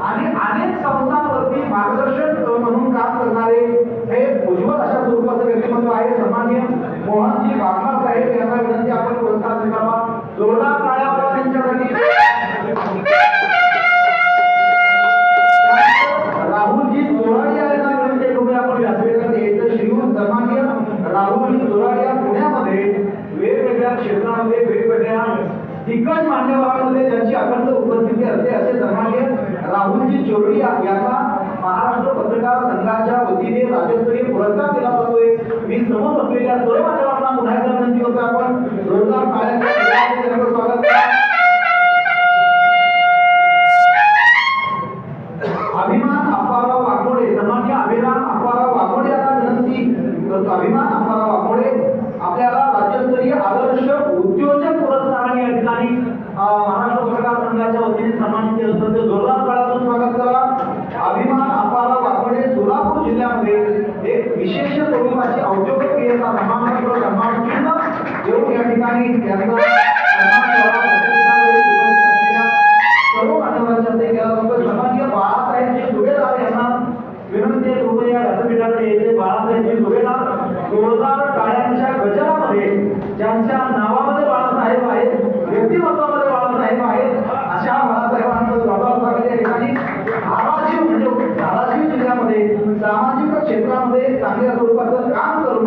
आणि अनेक संस्थांवरती मार्गदर्शन म्हणून काम करणारे हे उज्ज्वल अशा स्वरूपाचं व्यक्तिमत्व आहे. सन्माननीय मोहनजी बागमा साहेब यांना विनंती आपण पुरस्कार स्वीकारावा. जोरदार टाळ्या वाजवा त्यांच्यासाठी. राहुलजी जोराडिया यांना विनंती कृपया आपण व्यासपीठाकडे यायचं. श्रीयुत सन्माननीय राहुलजी जोराडिया पुण्यामध्ये वेगवेगळ्या क्षेत्रामध्ये वेगवेगळ्या दिग्गज मान्यवरांमध्ये ज्यांची अखंड हेमंतजी चोरडी यांना महाराष्ट्र पत्रकार संघाच्या वतीने राज्यस्तरीय पुरस्कार दिला जातोय. मी समोर असलेल्या सर्व मान्यवरांना पुन्हा एकदा विनंती करतो, आपण जोरदार टाळ्यांच्या त्यांचं स्वागत करा. अभिमान अप्पाराव वाघमोडे, सन्माननीय अभिमान अप्पाराव वाघमोडे यांना विनंती करतो. अभिमान अप्पाराव वाघमोडे आपल्याला राज्यस्तरीय आदर्श उद्योजक पुरस्काराने या ठिकाणी महाराष्ट्र पत्रकार संघाच्या वतीने सन्मानित केलं तर ते जोरदार टाळ्यांचं स्वागत करा. अभिमान अप्पाराव वाघमोडे सोलापूर जिल्ह्यामध्ये एक विशेष स्वरूपाची औद्योगिकतेचा सन्मानपत्र सन्मानचिन्ह देऊन या ठिकाणी त्यांचा सर्व मान्यवरांच्या हस्ते केला जातो. सन्माननीय बाळासाहेबजी सुभेदार यांना विनंती आहे, कृपया व्यासपीठाकडे यायचे. बाळासाहेबजी सुभेदार जोरदार टाळ्यांच्या गजरामध्ये, ज्यांच्या नावामध्ये बाळासाहेब आहेत, व्यक्तिमत्वामध्ये बाळासाहेब आहेत, अशा बाळासाहेबांचं जोरदार स्वागत या ठिकाणी. धाराशिव म्हणजे धाराशिव जिल्ह्यामध्ये सामाजिक क्षेत्रामध्ये चांगल्या स्वरूपाचं काम करून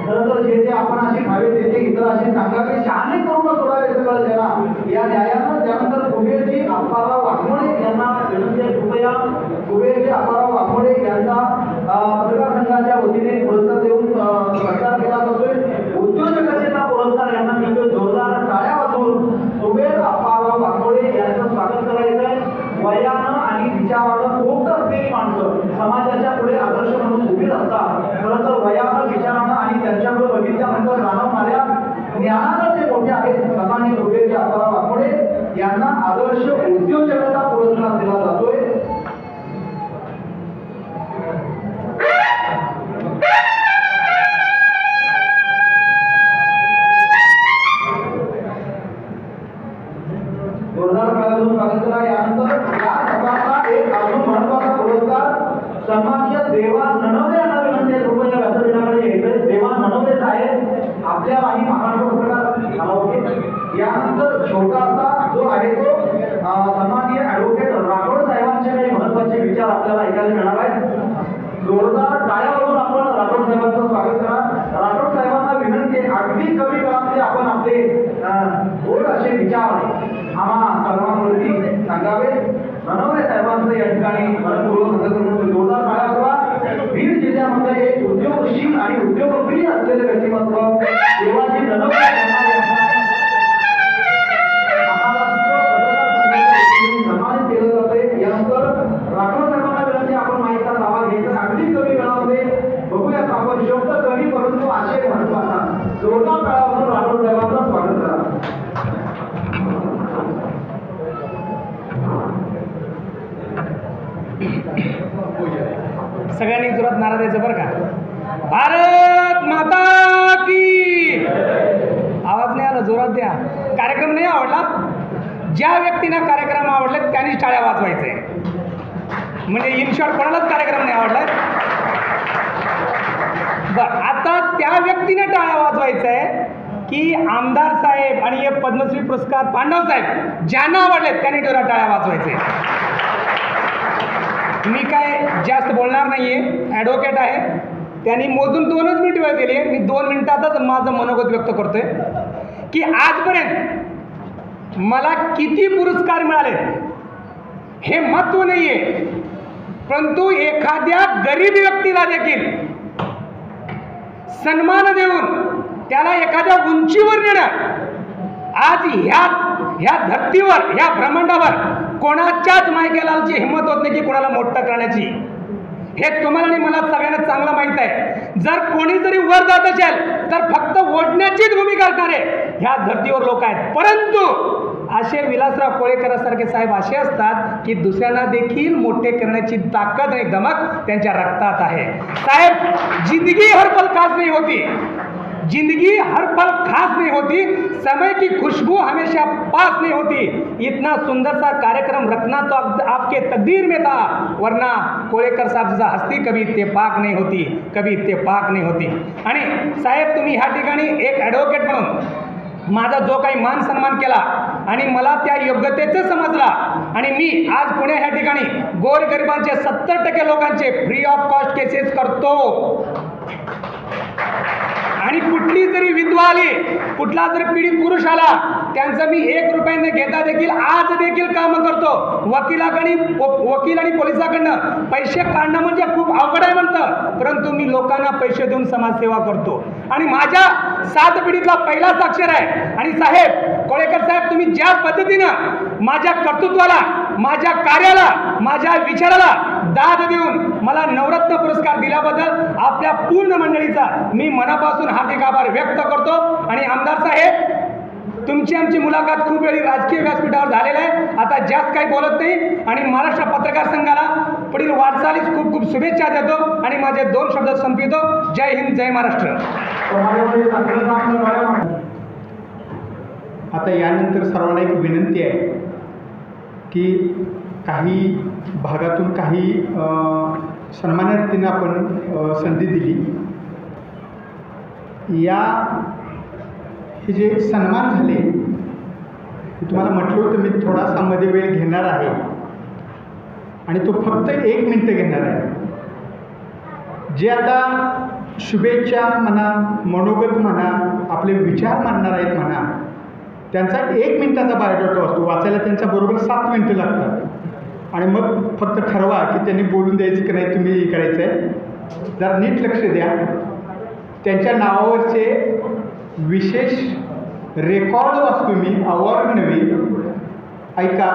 खरं जे जे आपण अशी भावे देते इतर अशी सांगावे, शहाणे करून सोडावे सगळं जरा या न्यायानं. त्यानंतर कुबेरजी अप्पाराव वाघमोडे यांना विनंती आहे, कृपया कुबेरजी अप्पाराव वाघमोडे यांचा पत्रकार संघाच्या वतीने पुरस्कार देऊन सत्कार केला जातोय. उद्योजकतेचा पुरस्कार यांना मिळतोय. जोरदार टाळ्या वाजवून कुबेर अप्पाराव वाघमोडे यांचं स्वागत करायचं आहे. वयानं आणि विचारानं पोक्त असलेली माणसं समाजाच्या पुढे आदर्श म्हणून उभी असतात. खरं तर वयानं, विचारानं आणि त्यांच्याकडे बघितल्यानंतर जाणवणाऱ्या ज्ञानानं ते मोठे आहेत. सन्माननीय कुबेरजी अप्पाराव वाघमोडे यांना आदर्श उद्योजकता पुरस्कार दिला जातोय. जोरदार टाळ्यांचं स्वागत करा. यानंतर या सभाचा एक अजून महत्त्वाचा पुरस्कार सन्माननीय देवा ननवरे यांना विनंती आहे, कृपया व्यासपीठाकडे यायचंय. देवा ननवरे साहेब आपल्याला आणि महाराष्ट्र पत्रकार आला. यानंतर छोटासा जो आहे तो सन्माननीय ॲडव्होकेट राठोड साहेबांचे काही महत्त्वाचे विचार आपल्याला ऐकायला मिळणार आहेत. जोरदार टाळ्या वाजवून आपण राठोड साहेबांचं स्वागत करा. राठोड साहेबांना विनंती आहे, अगदी कमी वेळामध्ये आपण आपले गोड असे विचार आम्हा सर्वांवरती सांगावे. ननवरे साहेबांचं या ठिकाणी मनपूर्वक जोरदार टाळ्या वाजवा. बीड जिल्ह्यामध्ये एक उद्योगशील आणि उद्योगप्रिय असलेले व्यक्तिमत्व देवाजी ननवरे सन्मानित केलं जातंय. यानंतर राठोड साहेबांना विनंती, आपण माहितीचा दावा घ्यायचा. अगदी कमी वेळामध्ये बघूयात आपण, शब्द कमी परंतु आशय महत्वाचा. जोरदार टाळ्या वाजवून राठोड साहेबांचं स्वागत करा. सगळ्यांनी जोरात नारा द्यायचं बरं का. भारत माता की. आवाज नाही आला, जोरात द्या. कार्यक्रम नाही आवडला, ज्या व्यक्तींना कार्यक्रम आवडले त्यांनीच टाळ्या वाजवायचे. म्हणजे इन शॉर्ट कोणालाच कार्यक्रम नाही आवडलाय. बरं, आता त्या व्यक्तीने टाळ्या वाजवायचं आहे की आमदार साहेब आणि हे पद्मश्री पुरस्कार पांडव साहेब ज्यांना आवडले त्यांनी जोरात टाळ्या वाजवायचे. मी काय जास्त बोलणार नाही आहे, ॲडव्होकेट आहे, त्यांनी मोजून 2च मिनिट वेळ दिली आहे. मी 2 मिनिटातच माझं मनोगत व्यक्त करतोय की आजपर्यंत मला किती पुरस्कार मिळाले हे महत्त्व नाही आहे, परंतु एखाद्या गरीब व्यक्तीला देखील सन्मान देऊन त्याला एखाद्या उंचीवर नेणं आज ह्या धर्तीवर, ह्या ब्रह्मांडावर कोणाच्याच मायकेलालची हिंमत होत नाही की कोणाला मोठं करण्याची. हे तुम्हाला आणि मला सगळ्यांना चांगलं माहीत आहे. जर कोणी जरी वर जात असेल तर फक्त ओढण्याचीच भूमिका असणारे ह्या धर्तीवर लोक आहेत. परंतु असे विलासराव कोळेकरांसारखे साहेब असे असतात की दुसऱ्यांना देखील मोठे करण्याची ताकद आणि धमक त्यांच्या रक्तात आहे. साहेब, जिंदगी हर पल खास नहीं होती, जिंदगी हर पल खास नहीं होती, समय की खुशबू हमेशा पास नहीं होती. इतना सुंदर सा कार्यक्रम रखना तो आपके तकदीर में था, वरना कोळेकर साहब जैसा हस्ती कभी इत्तेफाक नहीं होती, कभी इत्तेफाक नहीं होती. आणि साहेब, तुम्ही ह्या ठिकाणी एक ॲडव्होकेट म्हणून माझा जो काही मान सन्मान केला आणि मला त्या योग्यतेचे समजला आणि मी आज पुणे ह्या ठिकाणी गोरगरिबांचे 70% लोकांचे फ्री ऑफ कॉस्ट केसेस करतो आणि कुठली जरी विधवा आली, कुठला जरी पीडित पुरुष आला, त्यांचं मी 1 रुपयाने घेता देखील आज देखील कामं करतो. वकील आणि पोलिसाकडनं पैसे काढणं म्हणजे खूप अवघड आहे म्हणतं, परंतु मी लोकांना पैसे देऊन समाजसेवा करतो. आणि माझ्या 7 पिढीतला पहिला साक्षर आहे. आणि साहेब कोळेकर साहेब, तुम्ही ज्या पद्धतीनं माझ्या कर्तृत्वाला, माझ्या कार्याला, माझ्या विचाराला दाद देऊन मला नवरत्न पुरस्कार दिल्याबद्दल आपल्या पूर्ण मंडळीचा मी मनापासून हार्दिक आभार व्यक्त करतो. आणि आमदार साहेब, तुमची आमची मुलाखत खूप वेळी राजकीय व्यासपीठावर झालेलं आहे. आता जास्त काही बोलत नाही आणि महाराष्ट्र पत्रकार संघाला पुढील वाटचालीस खूप खूप शुभेच्छा देतो आणि माझे 2 शब्द संपवितो. जय हिंद, जय महाराष्ट्र. आता यानंतर सर्वांना एक विनंती आहे की काही भागातून काही सन्मानार्थींना आपण संधी दिली. हे जे सन्मान झाले, मी तुम्हाला म्हटलं होतं मी थोडासा मध्ये वेळ घेणार आहे आणि तो फक्त 1 मिनिट घेणार आहे. जे आता शुभेच्छा म्हणा, मनोगत म्हणा, आपले विचार मांडणार आहेत म्हणा, त्यांचा 1 मिनिटाचा बायोडाटा असतो. वाचायला त्यांच्या बरोबर 7 मिनिटं लागतात आणि मग फक्त ठरवा की त्यांनी बोलून द्यायचं की नाही, तुम्ही हे करायचं आहे. जरा नीट लक्ष द्या. त्यांच्या नावावरचे विशेष रेकॉर्ड वाचतो मी, अवॉर्ड नव्हे. ऐका,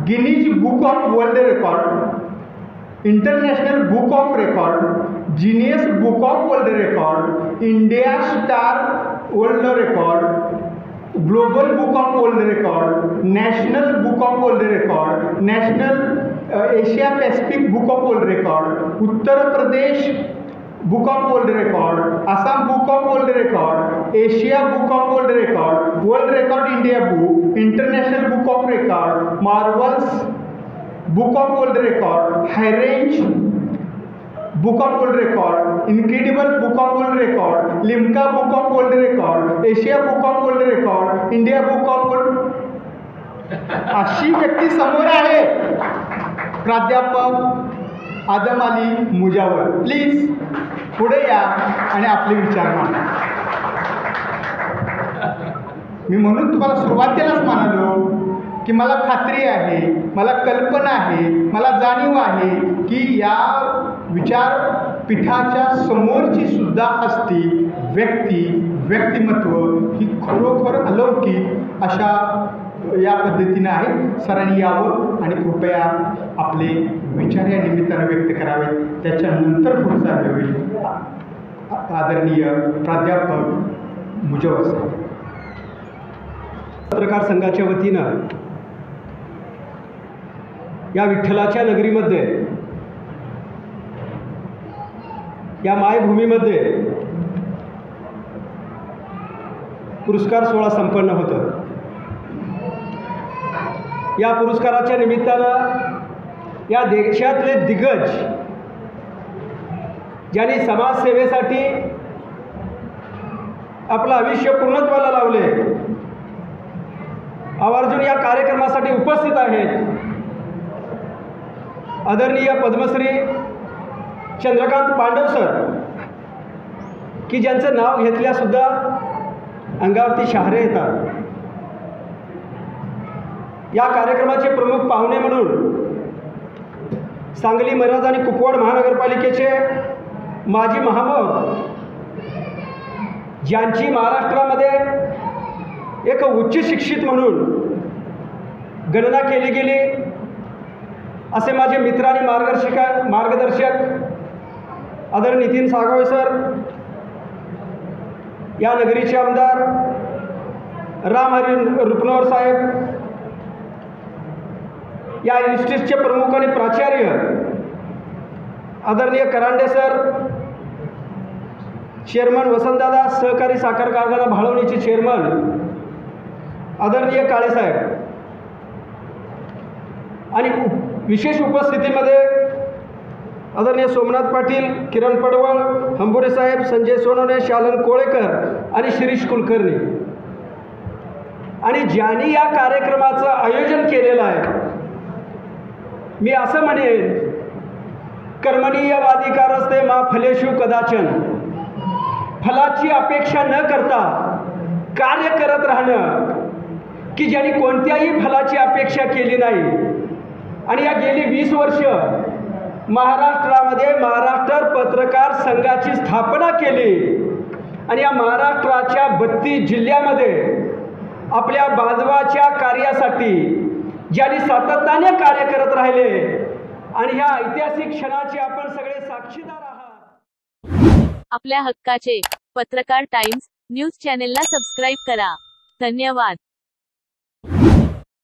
Guinness book of world record, international book of record, genius book of world record, India star world record, global book of world record, national book of world record, national Asia Pacific book of world record, Uttar Pradesh book of world record, Assam book of world record, Asia book of world record, world record India book, international book of record, marvels book of world record, high range book of world record, incredible book of world record, Limca book of world record, Asia book of world record, India book of world. अशी व्यक्ती समोर आहे, प्राध्यापक आदम Ali Mujawar. Please पुढे या आणि आपले विचार मांडा. मी म्हणून तुम्हाला सुरुवातीलाच म्हणालो की मला खात्री आहे, मला कल्पना आहे, मला जाणीव आहे की या विचारपीठाच्या समोरची सुद्धा हस्ती, व्यक्तिमत्व ही खरोखर अलौकिक अशा या पद्धतीनं आहे. सरांनी यावं आणि कृपया आपले विचार या निमित्तानं व्यक्त करावेत. त्याच्यानंतर पुढचा होईल आदरणीय प्राध्यापक मुजवर साहेब. पत्रकार संघाच्या वतीनं या विठ्ठलाच्या नगरीमध्ये, या मायभूमीमध्ये पुरस्कार सोहळा संपन्न होतं. या पुरस्काराच्या निमित्तानं या देशातले दिग्गज ज्यांनी समाजसेवेसाठी आपलं आयुष्य पूर्णत्वाला लावले, आवर्जून या कार्यक्रमासाठी उपस्थित आहेत. आदरणीय पद्मश्री चंद्रकांत पांडव सर, की ज्यांचं नाव घेतल्यासुद्धा अंगावरती शहारे येतात. या कार्यक्रमाचे प्रमुख पाहुणे म्हणून सांगली मिरज आणि कुपवाड महानगरपालिकेचे माजी महापौर, ज्यांची महाराष्ट्रामध्ये एक उच्च शिक्षित म्हणून गणना केली गेली, असे माझे मित्र आणि मार्गदर्शक आदरणीय नितीन सागवे सर, या नगरीचे आमदार रामहरी रुपनवर साहेब, या इन्स्टिट्यूटचे प्रमुख आणि प्राचार्य आदरणीय करांडे सर, चेअरमन वसंतदादा सहकारी साखर कारखाना भाळवणीचे चेअरमन आदरणीय काळेसाहेब, आणि विशेष उपस्थितीमध्ये आदरणीय सोमनाथ पाटील, किरण पडवळ, हंबुरे साहेब, संजय सोनवणे, शालन कोळेकर आणि शिरीष कुलकर्णी. आणि ज्यांनी या कार्यक्रमाचं आयोजन केलेलं आहे, मी असं म्हणेन, कर्मणीयवाधिकारस्ते मा फलेषु कदाचन, फलाची अपेक्षा न करता कार्य करत राहणं, की ज्यांनी कोणत्याही फलाची अपेक्षा केली नाही आणि या गेली 20 वर्ष महाराष्ट्रामध्ये महाराष्ट्र पत्रकार संघाची स्थापना केली आणि या महाराष्ट्राच्या 32 जिल्ह्यामध्ये आपल्या बाजवाच्या कार्यासाठी ज्यांनी सातत्याने कार्य करत राहिले आणि ह्या ऐतिहासिक क्षणाचे आपण सगळे साक्षीदार आहात. आपल्या हक्काचे पत्रकार टाइम्स न्यूज चॅनेलला सबस्क्राईब करा. धन्यवाद.